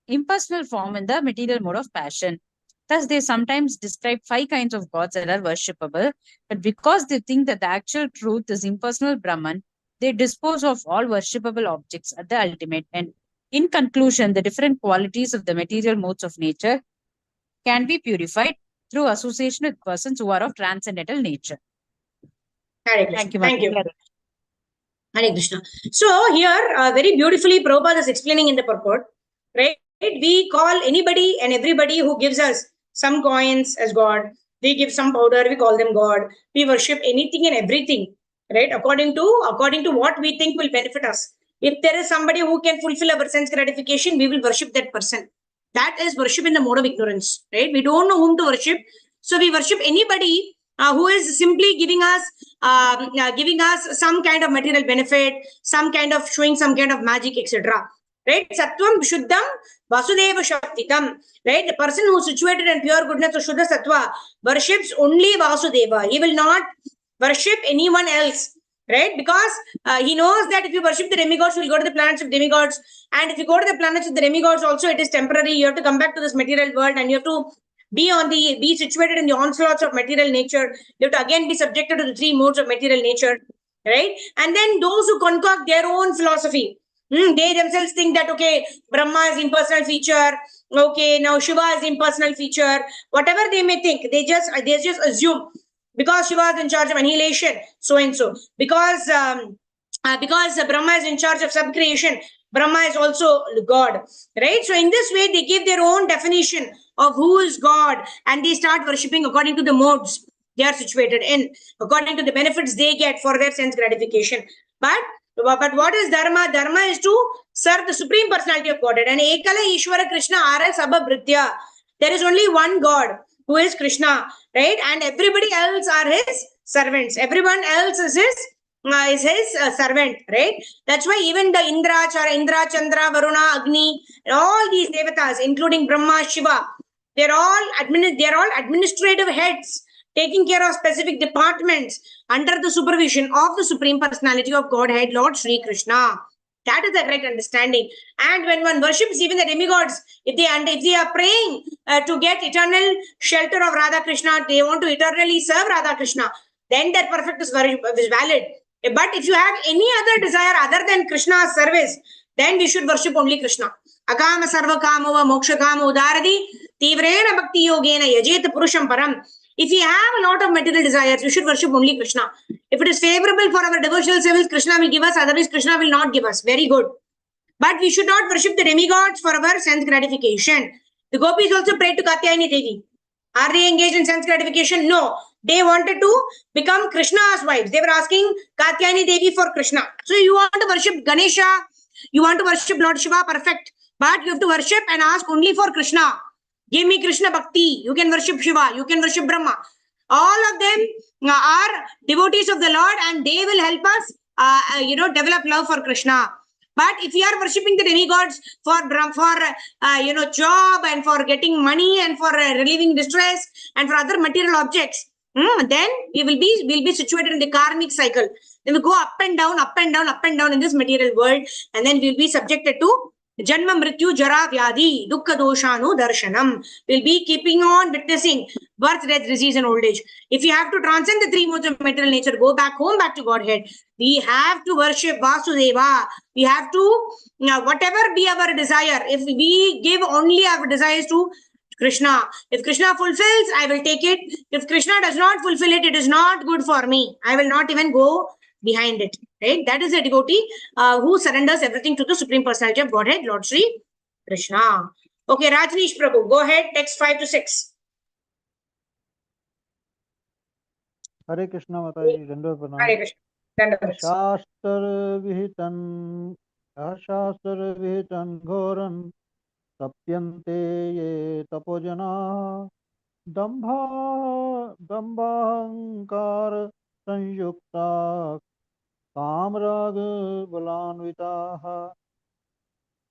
impersonal form in the material mode of passion. Thus, they sometimes describe 5 kinds of gods that are worshipable, but because they think that the actual truth is impersonal Brahman, they dispose of all worshipable objects at the ultimate end. In conclusion, the different qualities of the material modes of nature can be purified through association with persons who are of transcendental nature.
Hare Krishna.
Thank you,
Thank you.
Mataji.
Hare Krishna. So here, very beautifully, Prabhupada is explaining in the purport, right? We call anybody and everybody who gives us some coins as God. We give some powder, we call them God. We worship anything and everything, right? According to what we think will benefit us. If there is somebody who can fulfill our sense gratification, we will worship that person. That is worship in the mode of ignorance, right? We don't know whom to worship. So we worship anybody who is simply giving us some kind of material benefit, some kind of showing some kind of magic, etc. Right? Sattvam Vishuddham Vasudeva Shaktitam. Right? The person who is situated in pure goodness or Shuddha Sattva worships only Vasudeva. He will not worship anyone else. Right? Because he knows that if you worship the demigods, you will go to the planets of demigods. And if you go to the planets of the demigods, also it is temporary. You have to come back to this material world and you have to be situated in the onslaughts of material nature. You have to again be subjected to the 3 modes of material nature, right? And then those who concoct their own philosophy, they themselves think that, okay, Brahma is impersonal feature, okay, now Shiva is impersonal feature, whatever they may think, they just assume because Shiva is in charge of annihilation, so and so, because Brahma is in charge of subcreation, Brahma is also God, right? So in this way, they give their own definition of who is God, and they start worshipping according to the modes they are situated in, according to the benefits they get for their sense gratification. But what is Dharma? Dharma is to serve the Supreme Personality of Godhead. And Ekala Ishvara Krishna Ara Sabha Bhritya. There is only one God who is Krishna, right? And everybody else are his servants. Everyone else is his servant, right? That's why even the Indra, Chandra, Varuna, Agni, all these devatas, including Brahma, Shiva, they're all administrative heads taking care of specific departments under the supervision of the Supreme Personality of Godhead, Lord Sri Krishna. That is the correct understanding. And when one worships even the demigods, if they are praying to get eternal shelter of Radha Krishna, they want to eternally serve Radha Krishna, then that perfect is valid. But if you have any other desire other than Krishna's service, then we should worship only Krishna. Akama sarva kama va moksha kama udaradi tivrena bhakti yogena yajet purusham param. If we have a lot of material desires, we should worship only Krishna. If it is favorable for our devotional service, Krishna will give us, otherwise Krishna will not give us. Very good. But we should not worship the demigods for our sense gratification. The gopis also prayed to Katyayani Devi. Are they engaged in sense gratification? No. They wanted to become Krishna's wives. They were asking Katyayani Devi for Krishna. So you want to worship Ganesha, you want to worship Lord Shiva, perfect. But you have to worship and ask only for Krishna. Give me Krishna Bhakti. You can worship Shiva, you can worship Brahma. All of them are devotees of the Lord, and they will help us, develop love for Krishna. But if we are worshipping the demigods for job and for getting money and for relieving distress and for other material objects, then we'll be situated in the karmic cycle. Then we go up and down, up and down, up and down in this material world, and then we'll be subjected to Janma Mrityu Jara Vyadhi Dukkha Doshanu Darshanam. We'll be keeping on witnessing birth, death, disease, and old age. If you have to transcend the three modes of material nature, go back home, back to Godhead. We have to worship Vasudeva. We have to, whatever be our desire, if we give only our desires to Krishna. If Krishna fulfills, I will take it. If Krishna does not fulfill it, it is not good for me. I will not even go behind it. Right? That is a devotee who surrenders everything to the Supreme Personality of Godhead, Lord Sri Krishna. Okay, Rajneesh Prabhu, go ahead, text 5 to 6.
Hare Krishna Mataji, Dandava Pranam.
Hare Krishna. Dandavat.
Ashastra vihitan ghoran tapyante ye tapojana dambhahankar sanyukta kamrag balanvitaha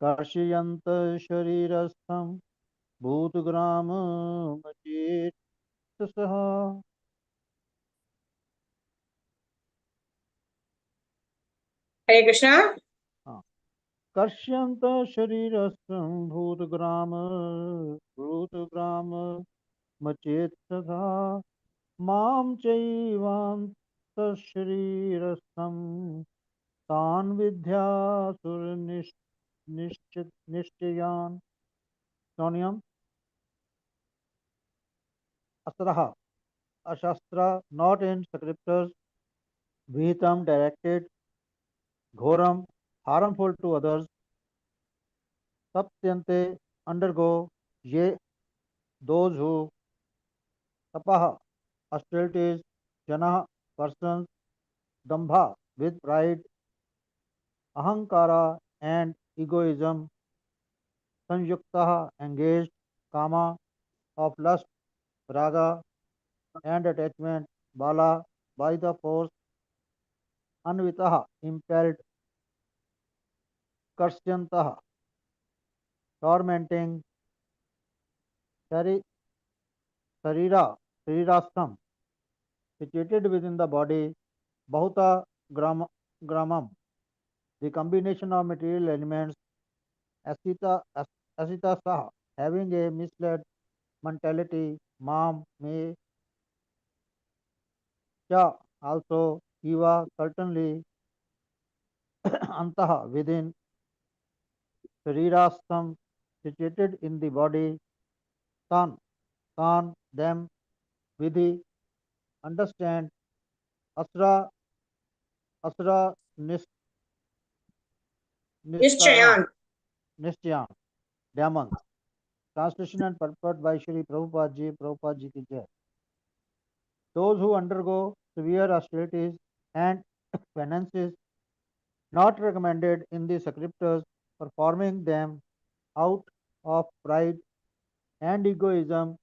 karshiyant sharirastham bhutgram machetsaha.
Hare Krishna.
कर्ष्यन्त शरीरस्थं भूतग्राम मचेत् तथा मां चैवान्तशरीरस्थं तान् विद्यासुरनिश्चयान् सोनियम् अस्त्रः ashastra not in scriptures vihitam directed ghoram harmful to others tapyante undergo ye those who tapah austerities jana persons dambha with pride ahankara and egoism sanyukta engaged kama of lust raga and attachment bala by the force anvitaha impelled karsyantah tormenting Sarira, Sarirastham, situated within the body, Bahuta Gramam, the combination of material elements, Asita, Asita Saha, having a misled mentality, Mam, Me, Cha, also, Eva, certainly, Antaha, within, Sarirastham, situated in the body, Tan, them, Vidhi, understand, Asra, Asra,
Nishchayan.
Nishchayan, demons. Translation and purport by Shri Prabhupada Ji ki Jai. Those who undergo severe austerities and penances not recommended in the scriptures, performing them out of pride and egoism,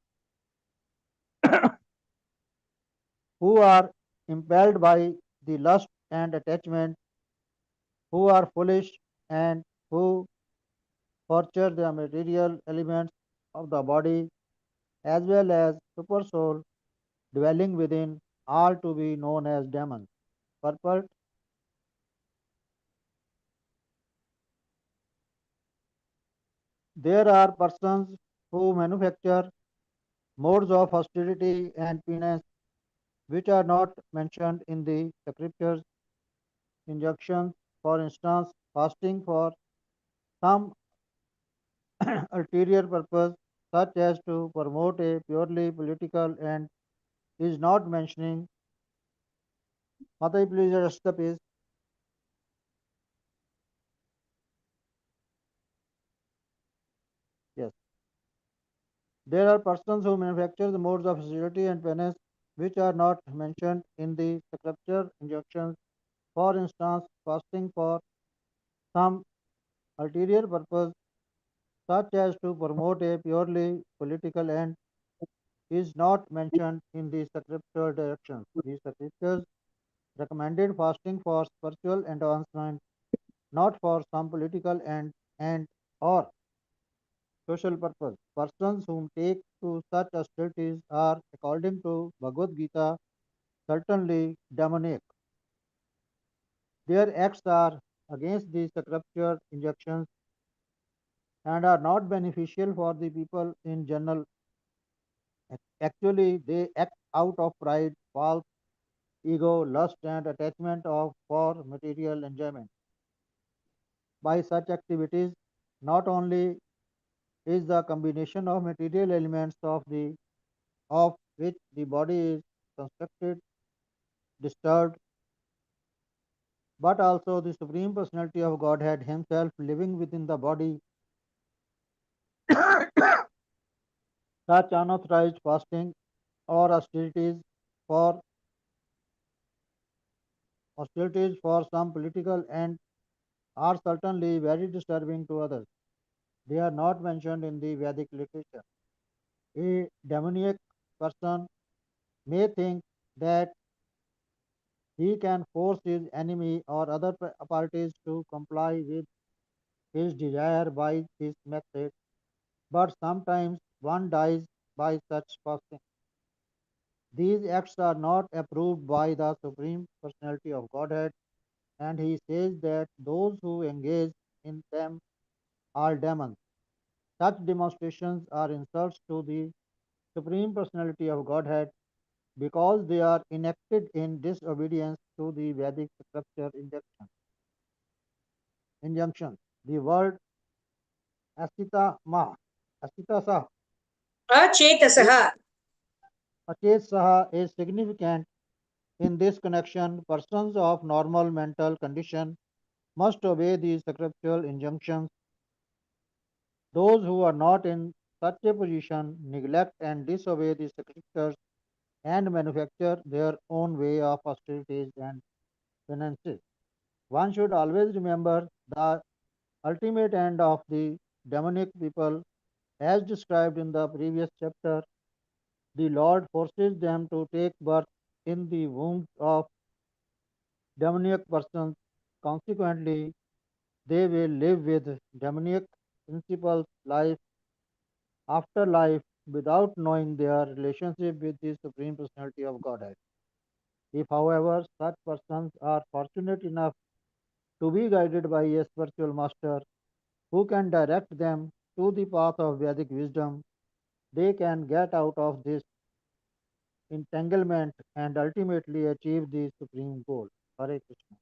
who are impelled by the lust and attachment, who are foolish and who torture the material elements of the body as well as super soul dwelling within, all to be known as demons. Purport. There are persons who manufacture modes of austerity and penance which are not mentioned in the scriptures. Injunctions, for instance, fasting for some ulterior purpose, such as to promote a purely political end, is not mentioning. Mataji, please adjust the page. Yes. There are persons who manufacture the modes of austerity and penance which are not mentioned in the scripture injunctions. For instance, fasting for some ulterior purpose, such as to promote a purely political end, is not mentioned in the scripture directions. The scriptures recommended fasting for spiritual advancement, not for some political end and or social purpose. Persons who take to such austerities are, according to Bhagavad Gita, certainly demoniac. Their acts are against the scripture injunctions and are not beneficial for the people in general. Actually, they act out of pride, false ego, lust, and attachment of for material enjoyment. By such activities, not only is the combination of material elements of which the body is constructed disturbed, but also the Supreme Personality of Godhead Himself living within the body. Such unauthorized fasting or for hostilities for some political end are certainly very disturbing to others. They are not mentioned in the Vedic literature. A demoniac person may think that he can force his enemy or other parties to comply with his desire by this method, but sometimes one dies by such fasting. These acts are not approved by the Supreme Personality of Godhead, and he says that those who engage in them are demons. Such demonstrations are insults to the Supreme Personality of Godhead because they are enacted in disobedience to the Vedic scripture injunctions. The word asita ma, asita sa,
Achetasaha.
achet saha is significant in this connection. Persons of normal mental condition must obey these scriptural injunctions. Those who are not in such a position neglect and disobey the scriptures and manufacture their own way of austerities and penances. One should always remember the ultimate end of the demonic people, as described in the previous chapter. The Lord forces them to take birth in the wombs of demoniac persons. Consequently, they will live with demoniac principles life after life without knowing their relationship with the Supreme Personality of Godhead. If, however, such persons are fortunate enough to be guided by a spiritual master who can direct them to the path of Vedic wisdom, they can get out of this entanglement and ultimately achieve the supreme goal. Hare Krishna.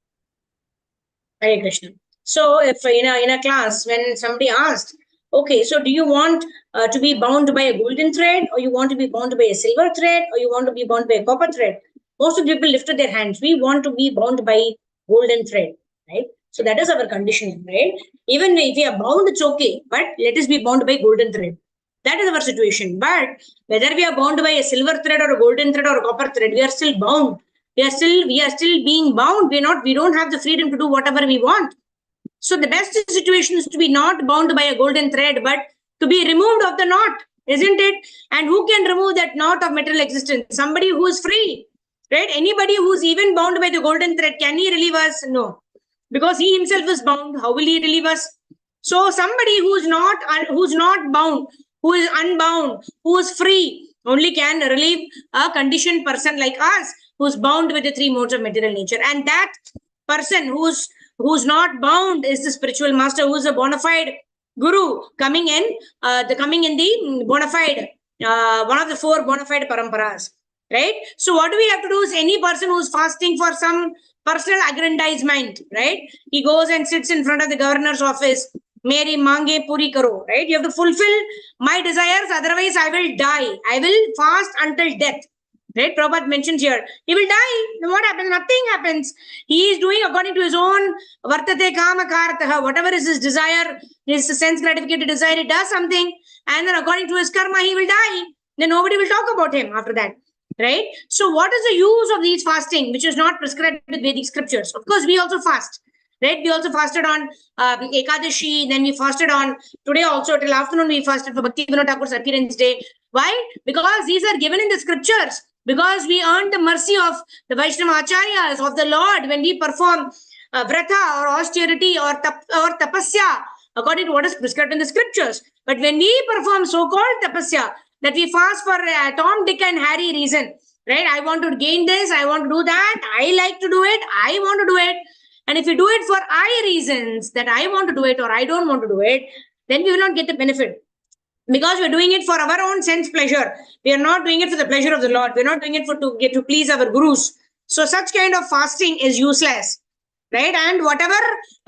Hare Krishna. So, if in a class, when somebody asked, okay, so do you want to be bound by a golden thread, or you want to be bound by a silver thread, or you want to be bound by a copper thread? Most of the people lifted their hands. We want to be bound by golden thread, right? So that is our condition, right? Even if we are bound, it's okay, but let us be bound by golden thread. That is our situation. But whether we are bound by a silver thread or a golden thread or a copper thread, we are still bound. We are still being bound. We don't have the freedom to do whatever we want. So the best situation is to be not bound by a golden thread, but to be removed of the knot, isn't it? And who can remove that knot of material existence? Somebody who is free, right? Anybody who's even bound by the golden thread, can he relieve us? No, because he himself is bound. How will he relieve us? So somebody who's not bound, who is unbound, who is free, only can relieve a conditioned person like us, who's bound with the three modes of material nature. And that person who's not bound is the spiritual master, who is a bona fide guru coming in the bona fide one of the four bona fide paramparas, right? So what do we have to do is, any person who's fasting for some personal aggrandizement, right? He goes and sits in front of the governor's office. Meri mange puri karo, right? You have to fulfill my desires, otherwise I will die. I will fast until death. Right? Prabhupada mentions here, he will die. Then what happens? Nothing happens. He is doing according to his own vartate kama kartaha. Whatever is his desire, his sense gratificated desire, he does something, and then according to his karma, he will die. Then nobody will talk about him after that. right? So what is the use of these fasting, which is not prescribed with Vedic scriptures? Of course, we also fast, right? We also fasted on Ekadashi, then we fasted on today also till afternoon. We fasted for Bhakti Vinod Thakur's appearance day. Why? Because these are given in the scriptures. Because we earn the mercy of the Vaishnava Acharyas, of the Lord, when we perform vrata or austerity or tapasya according to what is prescribed in the scriptures. But when we perform so-called tapasya, that we fast for Tom, Dick and Harry reason, right? I want to gain this, I want to do that, I like to do it, I want to do it. And if you do it for I reasons, that I want to do it or I don't want to do it, then we will not get the benefit. Because we're doing it for our own sense pleasure. We are not doing it for the pleasure of the Lord. We're not doing it to please our gurus. So such kind of fasting is useless, right? And whatever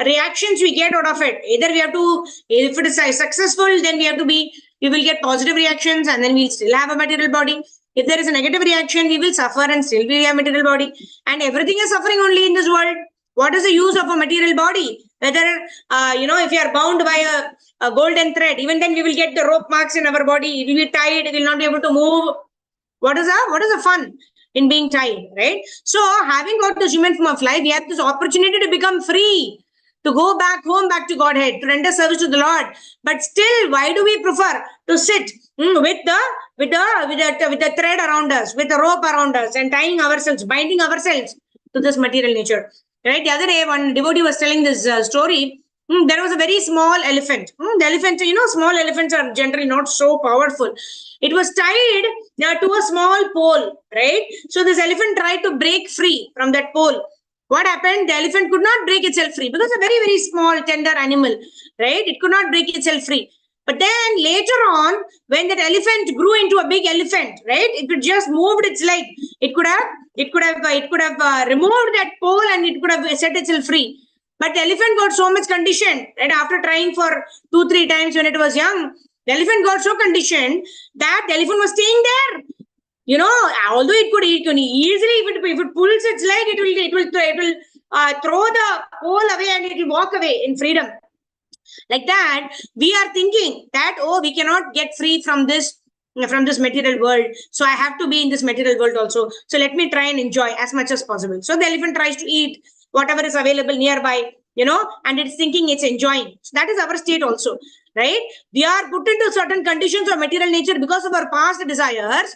reactions we get out of it, either we have to, if it is successful, then we will get positive reactions and then we'll still have a material body. If there is a negative reaction, we will suffer and still be a material body. And everything is suffering only in this world. What is the use of a material body? Whether, if you are bound by a golden thread, even then we will get the rope marks in our body. It will be tied. We will not be able to move. What is the fun in being tied, right? So having got this human form of life, we have this opportunity to become free, to go back home, back to Godhead, to render service to the Lord. But still, why do we prefer to sit with the thread around us, with the rope around us, and tying ourselves, binding ourselves to this material nature? Right? The other day, one devotee was telling this story. There was a very small elephant. The elephant, small elephants are generally not so powerful. It was tied to a small pole, right? So this elephant tried to break free from that pole. What happened? The elephant could not break itself free because it's a very, very small, tender animal, right? It could not break itself free. But then later on, when that elephant grew into a big elephant, right? It could just moved its leg. It could have removed that pole and it could have set itself free. But the elephant got so much conditioned, right? After trying for 2-3 times when it was young, the elephant got so conditioned that the elephant was staying there. Although it could easily, if it pulls its leg, it will throw the pole away and it will walk away in freedom. Like that, we are thinking that, we cannot get free from this material world. So I have to be in this material world also. So let me try and enjoy as much as possible. So the elephant tries to eat whatever is available nearby, and it's thinking it's enjoying. So that is our state also, right? We are put into certain conditions of material nature because of our past desires.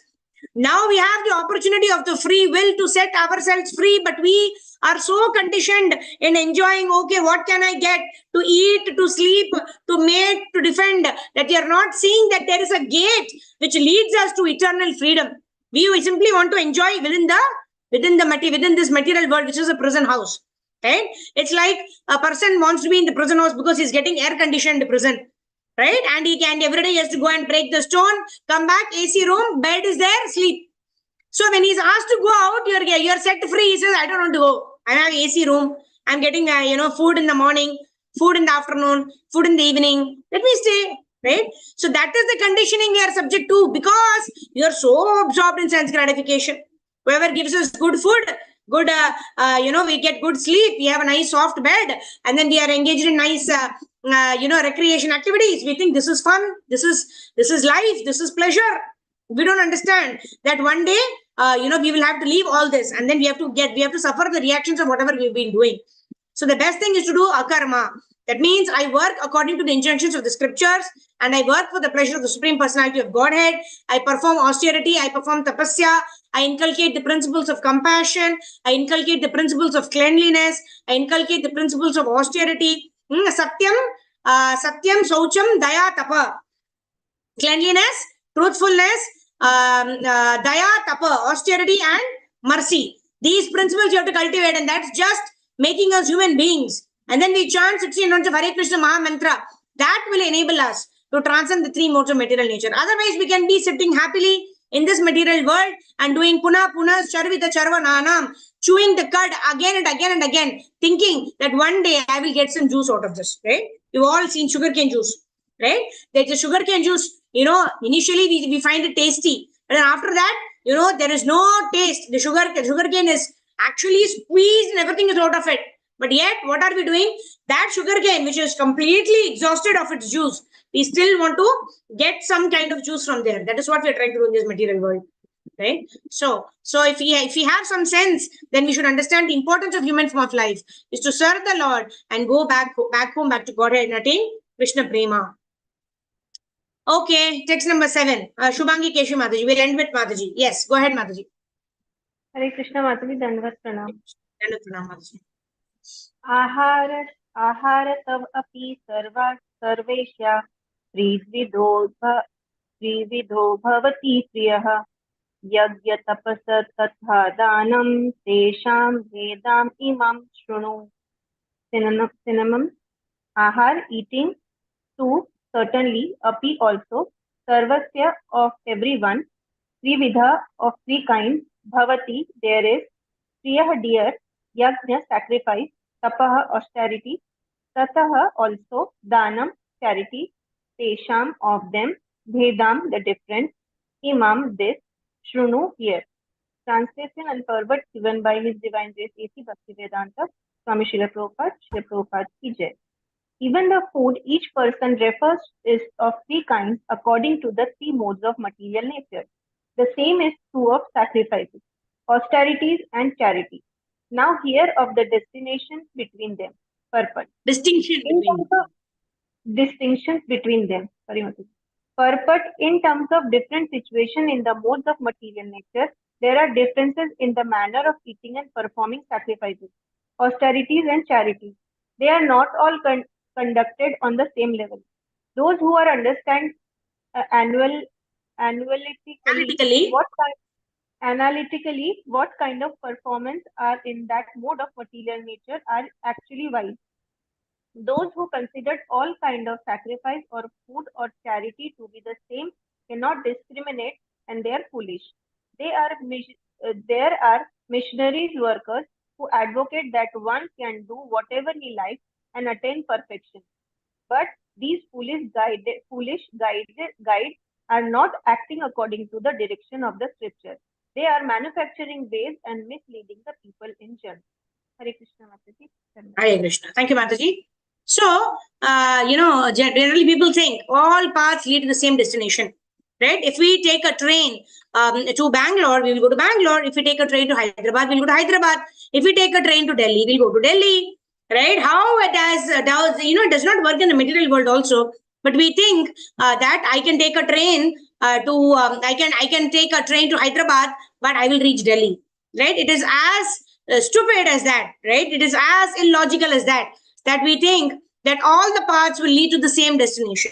Now we have the opportunity of the free will to set ourselves free, but we are so conditioned in enjoying, what can I get to eat, to sleep, to mate, to defend, that we are not seeing that there is a gate which leads us to eternal freedom. We simply want to enjoy within this material world, which is a prison house, right? It's like a person wants to be in the prison house because he's getting air conditioned prison, right? And every day he has to go and break the stone, come back, AC room, bed is there, sleep. So when he's asked to go out, you're set free. He says, I don't want to go. I have AC room. I'm getting, food in the morning, food in the afternoon, food in the evening. Let me stay, right? So that is the conditioning we are subject to because you're so absorbed in sense gratification. Whoever gives us good food, good, we get good sleep. We have a nice soft bed, and then we are engaged in nice, recreation activities. We think this is fun. This is life. This is pleasure. We don't understand that one day, we will have to leave all this, and then we have to suffer the reactions of whatever we've been doing. So the best thing is to do akarma. That means I work according to the injunctions of the scriptures, and I work for the pleasure of the Supreme Personality of Godhead. I perform austerity. I perform tapasya. I inculcate the principles of compassion. I inculcate the principles of cleanliness. I inculcate the principles of austerity. Satyam, Saucham, Daya, Tapa. Cleanliness, truthfulness, daya, tapa, austerity and mercy. These principles you have to cultivate, and that's just making us human beings. And then we chant 16 rounds of Hare Krishna Mahamantra. That will enable us to transcend the 3 modes of material nature. Otherwise, we can be sitting happily in this material world and doing puna charvita charva nanam, chewing the cud again and again and again, thinking that one day I will get some juice out of this, right? You've all seen sugarcane juice, right? There's a sugarcane juice, initially we find it tasty. But then after that, there is no taste. The sugarcane is actually squeezed and everything is out of it. But yet, what are we doing? That sugarcane, which is completely exhausted of its juice, we still want to get some kind of juice from there. That is what we are trying to do in this material world. Right? So if we have some sense, then we should understand the importance of human form of life is to serve the Lord and go back home, back to Godhead and attain Krishna Prema. Okay, text number 7. Shubhangi Keshu Mataji. We'll end with Mataji. Yes, go ahead, Mataji.
Hare Krishna Mataji, Dandavat Pranam.
Dandavat Pranam, Mataji.
आहार तव अपि सर्वेष्या त्रिविधो भवति प्रियः यज्ञ तपस तथा दानं तेषां भेदाम् इमं शृणु. Synonym ahar, eating, to, certainly, api, also, sarvasya, of everyone, trividha, of three kinds, bhavati, there is, priyah, dear, yajna, sacrifice, tapah, austerity, tatah, also, danam, charity, tesham, of them, bhedam, the difference, imam, this, shrunu, here. Translation and forward given by His Divine Grace A.C. Bhaktivedanta, Swami Srila Prabhupada ki jai. Even the food each person refers is of three kinds according to the three modes of material nature. The same is true of sacrifices, austerities and charity. Now here of the destinations between them. Purport.
Distinctions
between them. Purport. In terms of different situation in the modes of material nature, there are differences in the manner of eating and performing sacrifices, austerities and charities. They are not all conducted on the same level. Those who are understand analytically what kind of performance are in that mode of material nature are actually wise. Those who considered all kind of sacrifice or food or charity to be the same cannot discriminate, and they are foolish. There are missionaries workers who advocate that one can do whatever he likes and attain perfection. But these foolish guides are not acting according to the direction of the scripture. They are manufacturing ways and misleading the people in general. Hare Krishna, Mataji.
Hare Krishna. Thank you, Mataji. So, generally people think all paths lead to the same destination, right? If we take a train to Bangalore, we will go to Bangalore. If we take a train to Hyderabad, we'll go to Hyderabad. If we take a train to Delhi, we'll go to Delhi, right? How it does not work in the material world also. But we think that I can take a train I can take a train to Hyderabad, but I will reach Delhi, right? It is as stupid as that, right? It is as illogical as that we think that all the paths will lead to the same destination.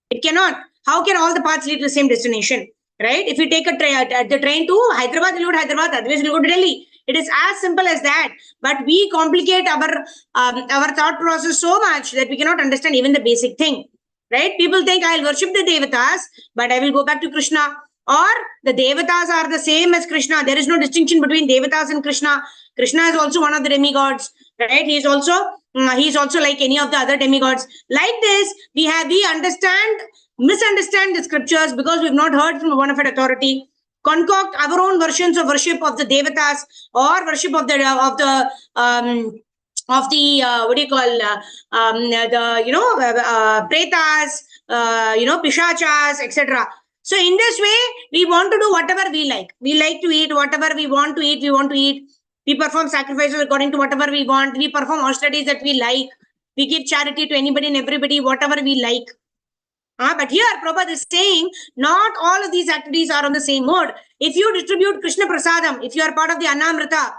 It cannot. How can all the paths lead to the same destination, right? If we take the train to Hyderabad, we'll go to Hyderabad, otherwise we'll go to Delhi. It is as simple as that. But we complicate our thought process so much that we cannot understand even the basic thing, right? People think I'll worship the Devatas, but I will go back to Krishna. Or the Devatas are the same as Krishna. There is no distinction between Devatas and Krishna. Krishna is also one of the demigods, right? He is also like any of the other demigods. Like this, we misunderstand the scriptures because we've not heard from a bona fide authority. Concoct our own versions of worship of the Devatas or worship of the pretas, pishachas, etc. So in this way, we want to do whatever we like. We like to eat whatever we want to eat. We perform sacrifices according to whatever we want. We perform austerities that we like. We give charity to anybody and everybody, whatever we like. But here, Prabhupada is saying, not all of these activities are on the same mode. If you distribute Krishna Prasadam, if you are part of the Annamrita,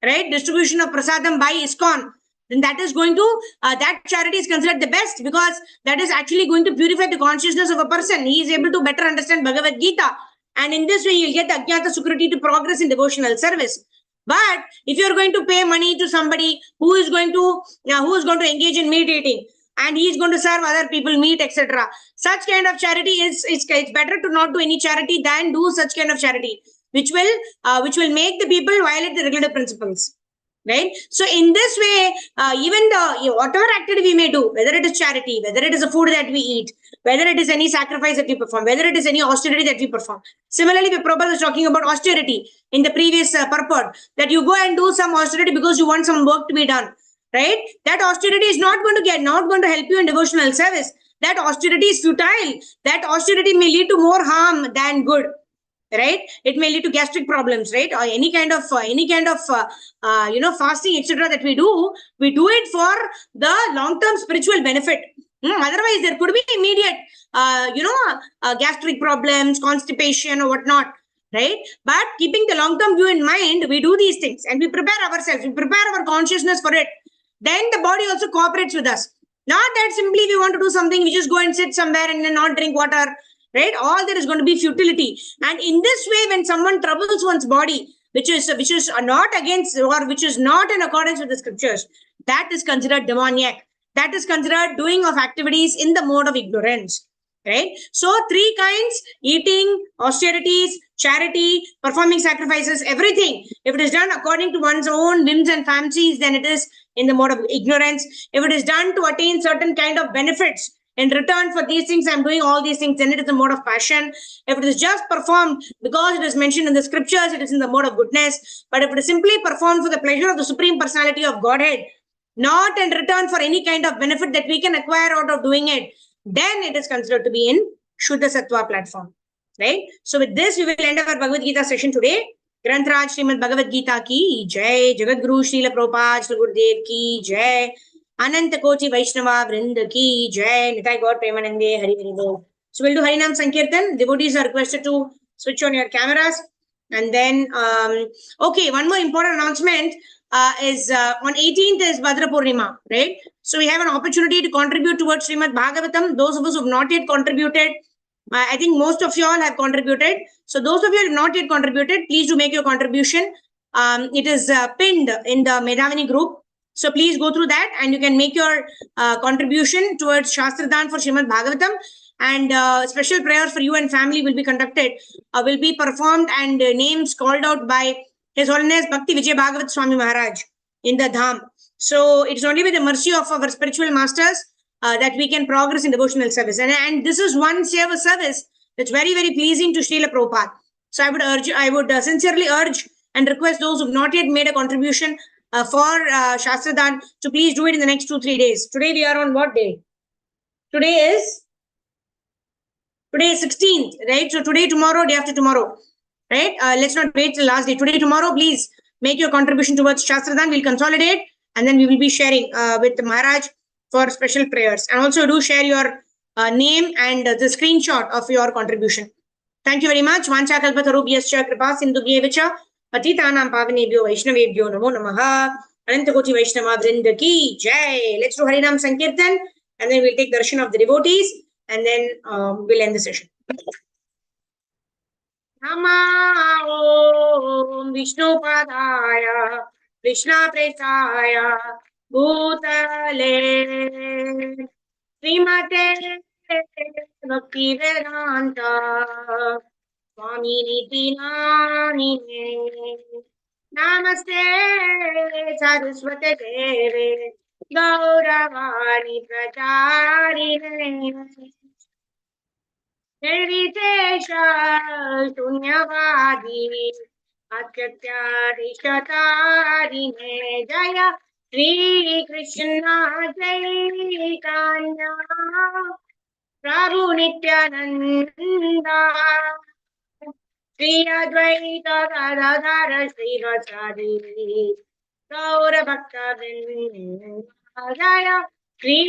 right, distribution of Prasadam by ISKCON, then that is going to, that charity is considered the best because that is actually going to purify the consciousness of a person. He is able to better understand Bhagavad Gita. And in this way, he will get the Ajnata Sukriti to progress in devotional service. But if you are going to pay money to somebody who is going to engage in meat eating, and he is going to serve other people meat, etc., such kind of charity it's better to not do any charity than do such kind of charity, which will make the people violate the regulative principles, right? So in this way, even whatever activity we may do, whether it is charity, whether it is a food that we eat, whether it is any sacrifice that we perform, whether it is any austerity that we perform. Similarly, Prabhupada was talking about austerity in the previous purport, that you go and do some austerity because you want some work to be done, right? That austerity is not going to help you in devotional service. That austerity is futile. That austerity may lead to more harm than good. right? It may lead to gastric problems, right? Or any kind of fasting, etc. that we do it for the long-term spiritual benefit. Otherwise, there could be immediate, gastric problems, constipation, or whatnot, right? But keeping the long-term view in mind, we do these things and we prepare ourselves, we prepare our consciousness for it. Then the body also cooperates with us. Not that simply we want to do something, we just go and sit somewhere and then not drink water, right? All there is going to be futility. And in this way, when someone troubles one's body, which is not against or which is not in accordance with the scriptures, that is considered demoniac. That is considered doing of activities in the mode of ignorance, right? So three kinds: eating, austerities, charity, performing sacrifices, everything. If it is done according to one's own whims and fancies, then it is in the mode of ignorance. If it is done to attain certain kind of benefits, in return for these things, I'm doing all these things, then it is the mode of passion. If it is just performed because it is mentioned in the scriptures, it is in the mode of goodness. But if it is simply performed for the pleasure of the Supreme Personality of Godhead, not in return for any kind of benefit that we can acquire out of doing it, then it is considered to be in Shuddha Sattva platform, right? So with this, we will end our Bhagavad Gita session today. Grantraj Srimad Bhagavad Gita ki jai, Jagat Guru Srila Prabhupada Shri Gurudev ki jai, Ananta Kochi Vaishnava Vrinda ki jai, Nitai Gaur Premanande Hari Hari Bol. So we'll do Harinam Sankirtan. Devotees are requested to switch on your cameras. And then, okay, one more important announcement is on 18th is Bhadra Purnima, right? So we have an opportunity to contribute towards Srimad Bhagavatam. Those of us who have not yet contributed, I think most of you all have contributed. So those of you who have not yet contributed, please do make your contribution. It is pinned in the Medhavini group. So please go through that and you can make your contribution towards Shastradan for Srimad Bhagavatam. And special prayers for you and family will be conducted, will be performed, and names called out by His Holiness Bhakti Vijay Bhagavat Swami Maharaj in the Dham. So it's only with the mercy of our spiritual masters that we can progress in devotional service. And this is one seva service that's very, very pleasing to Srila Prabhupada. So I would sincerely urge and request those who have not yet made a contribution for Shastradan to please do it in the next 2-3 days. Today we are on what day? Today is 16th, right? So today, tomorrow, day after tomorrow, right? Let's not wait till last day. Today, tomorrow, please make your contribution towards Shastradan. We'll consolidate and then we will be sharing with Maharaj for special prayers. And also do share your name and the screenshot of your contribution. Thank you very much. Vancha kalpatarubhyascha kripa sindhubhyevacha patitanam pavanebhyo vaishnavebhyo namo namaha. Ananta Koti Vaishnava Vrinda ki jai. Let's do Harinam Sankirtan and then we'll take darshan of the devotees and then we'll end the session. Nama Om Vishnu Padaya Krishna Presaya Bhutale Srimate Bhakti Vedanta Swami Niti Namine Namaste Saraswate Deve Gauravani Pracharine Nirvitesha Shunyavadi Atyatyarishatarine Jaya Shri Krishna Chaitanya Prabhu Nityananda Shri Advaita Gadadhara Shri Vasari Gaura Bhakta Vrinda Jaya Shri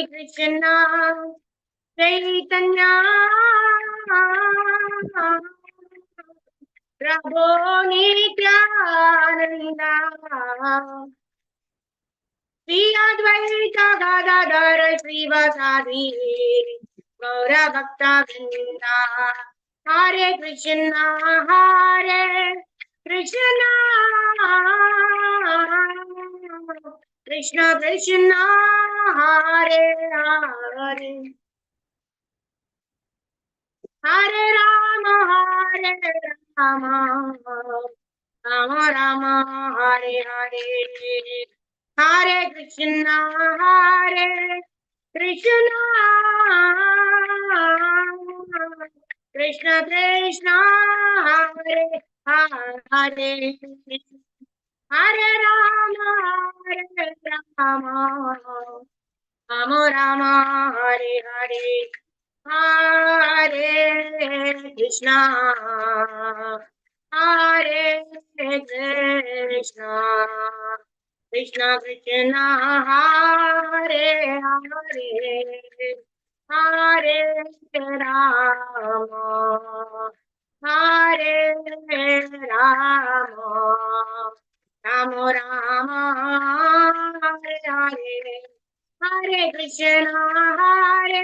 Krishna Chaitanya Prabhu Nityananda Shri Advaita Gadadhara Shri Vasari Gaura Bhakta Vrinda Hare Krishna Krishna Krishna Hare Hare Hare Rama Rama Rama Hare Hare Hare Krishna Krishna Krishna Hare Hare Hare Rama Rama Rama Hare Hare Hare Krishna, Hare Krishna, Krishna Krishna, Hare Hare, Hare Rama, Hare Rama, Rama Rama, Hare Hare, Hare Krishna, Hare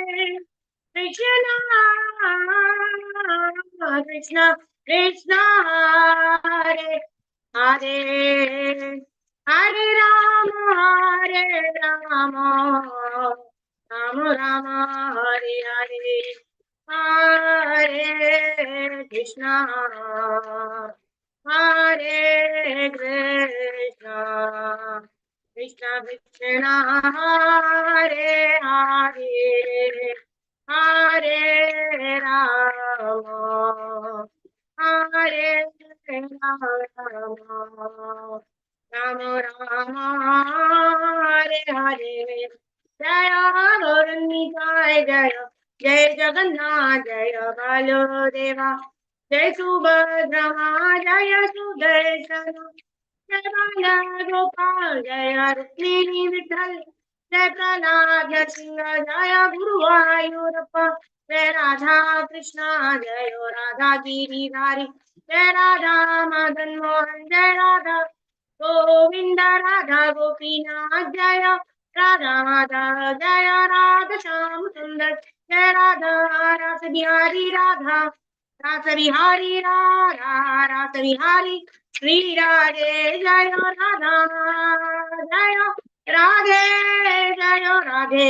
Krishna, Krishna Krishna, Hare Hare, Hare Rama, Hare Rama, Rama Rama, Hare Hare, Hare Krishna, Hare Krishna, Krishna Krishna, Hare Hare, Hare Rama, Hare Rama, Rama Rama, Hare Hare, Jaya Gaurangnitai Jaya, Jai Jagannath Jaya Balodeva, Jai Subhadra Jaya Sudeshana, Jai Bala Gopal Jaya Rukmini Vittal, Jai Prahlad Singha Jaya Guru Ayurappa, Jai Radha Krishna Jaya Radha Giridhari, Jai Radha Madan Mohan Jai Radha Govinda Radha Gopinath Jaya Radha Radha Jaya Radha Shyam Sundar Jai Radha Rasa Bihari Radha Rasa Bihari Radha Rasa Bihari Sri Radhe Jaya Radha Jaya Radhe Jaya Radhe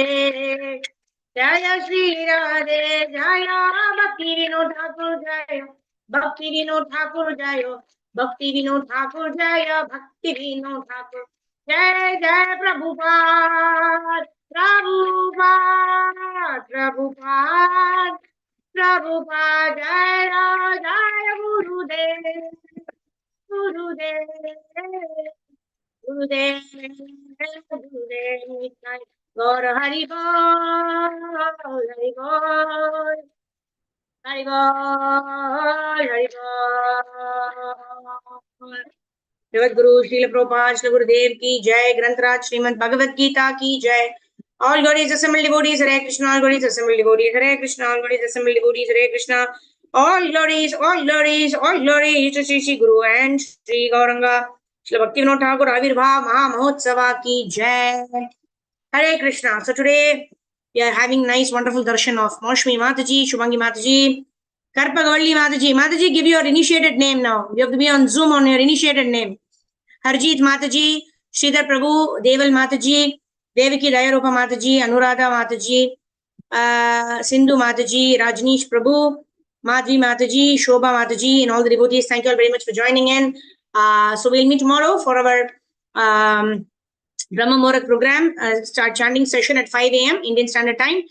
Jaya Sri Radhe Jaya Bhakti Vinod Thakur Jaya Bhakti Vinod Thakur Jaya Bhakti Vinod Thakur Jaya Bhakti Vinod Thakur Jai Jai Prabhupada Prabhupada Prabhupada Prabhupada Jai Jai Gurudev Gurudev Gurudev Gurudev Nitai Gaur Hari Bol Hari Bol Hari Bol Hari Bol Jagat Guru Srila Prabhupada Shri Gurudev की जय, ग्रंथराज श्रीमद् भगवद गीता की जय. All glories assembled devotees, Hare Krishna. All glories assembled devotees, Hare Krishna. All glories assembled devotees, Hare Krishna. All glories to Shri Guru and Shri Gauranga. Shri Bhaktivinoda Thakur Avirbhav Maha Mahotsava ki jai. Hare Krishna. So today we are having nice, wonderful darshan of Maushmi Mataji, Shubhangi Mataji, Karpagavalli Mataji. Mataji, give your initiated name now. You have to be on Zoom on your initiated name. Harjeet Mataji, Sridhar Prabhu, Deval Mataji, Devaki Dayarupa Mataji, Anuradha Mataji, Sindhu Mataji, Rajneesh Prabhu, Madhvi Mataji, Shobha Mataji, and all the devotees. Thank you all very much for joining in. So we'll meet tomorrow for our Brahma Muhurat program, start chanting session at 5 a.m. Indian Standard Time,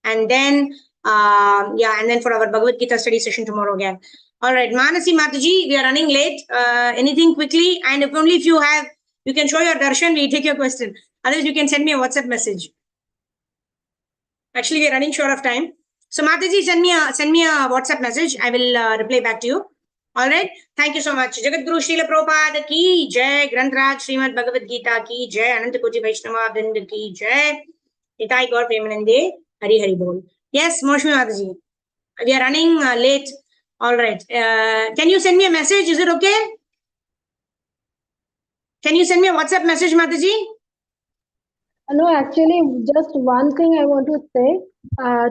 and then and then for our Bhagavad Gita study session tomorrow again. All right, Manasi Mataji, we are running late. Anything quickly, and if only if you have, you can show your darshan, we take your question. Otherwise, you can send me a WhatsApp message. Actually, we are running short of time. So Mataji, send me a WhatsApp message. I will reply back to you. All right. Thank you so much. Jagat Guru Srila Prabhupada ki jai. Grantraj Srimad Bhagavad Gita ki jai. Ananta Koti Vaishnava Vrind ki jai. Nitai Gaur Premanande. Hari Hari Bol. Yes, Maushmi Mataji. We are running late. All right. Can you send me a message? Is it okay? Can you send me a WhatsApp message, Mataji?
No, actually, just one thing I want to say.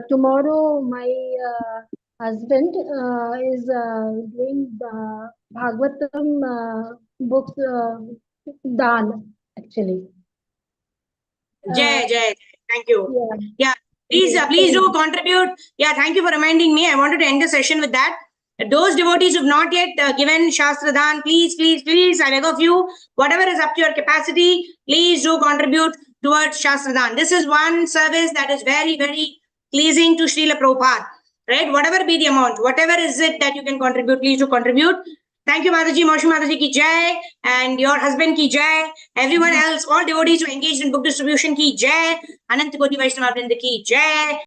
Tomorrow, my husband is doing Bhagavatam books Dan, actually.
Jai. Thank you. Yeah. Please do contribute. Yeah, thank you for reminding me. I wanted to end the session with that. Those devotees who have not yet given Shastra Dan, please, I beg of you, whatever is up to your capacity, please do contribute towards Shastra Dan. This is one service that is very, very pleasing to Srila Prabhupada, right? Whatever be the amount, whatever is it that you can contribute, please do contribute. Thank you, Mataji, Maushmi Mataji ki jai, and your husband ki jai. Everyone else, all devotees who engaged in book distribution ki jai. Ananta Koti Vaishnava Vrinda ki jai.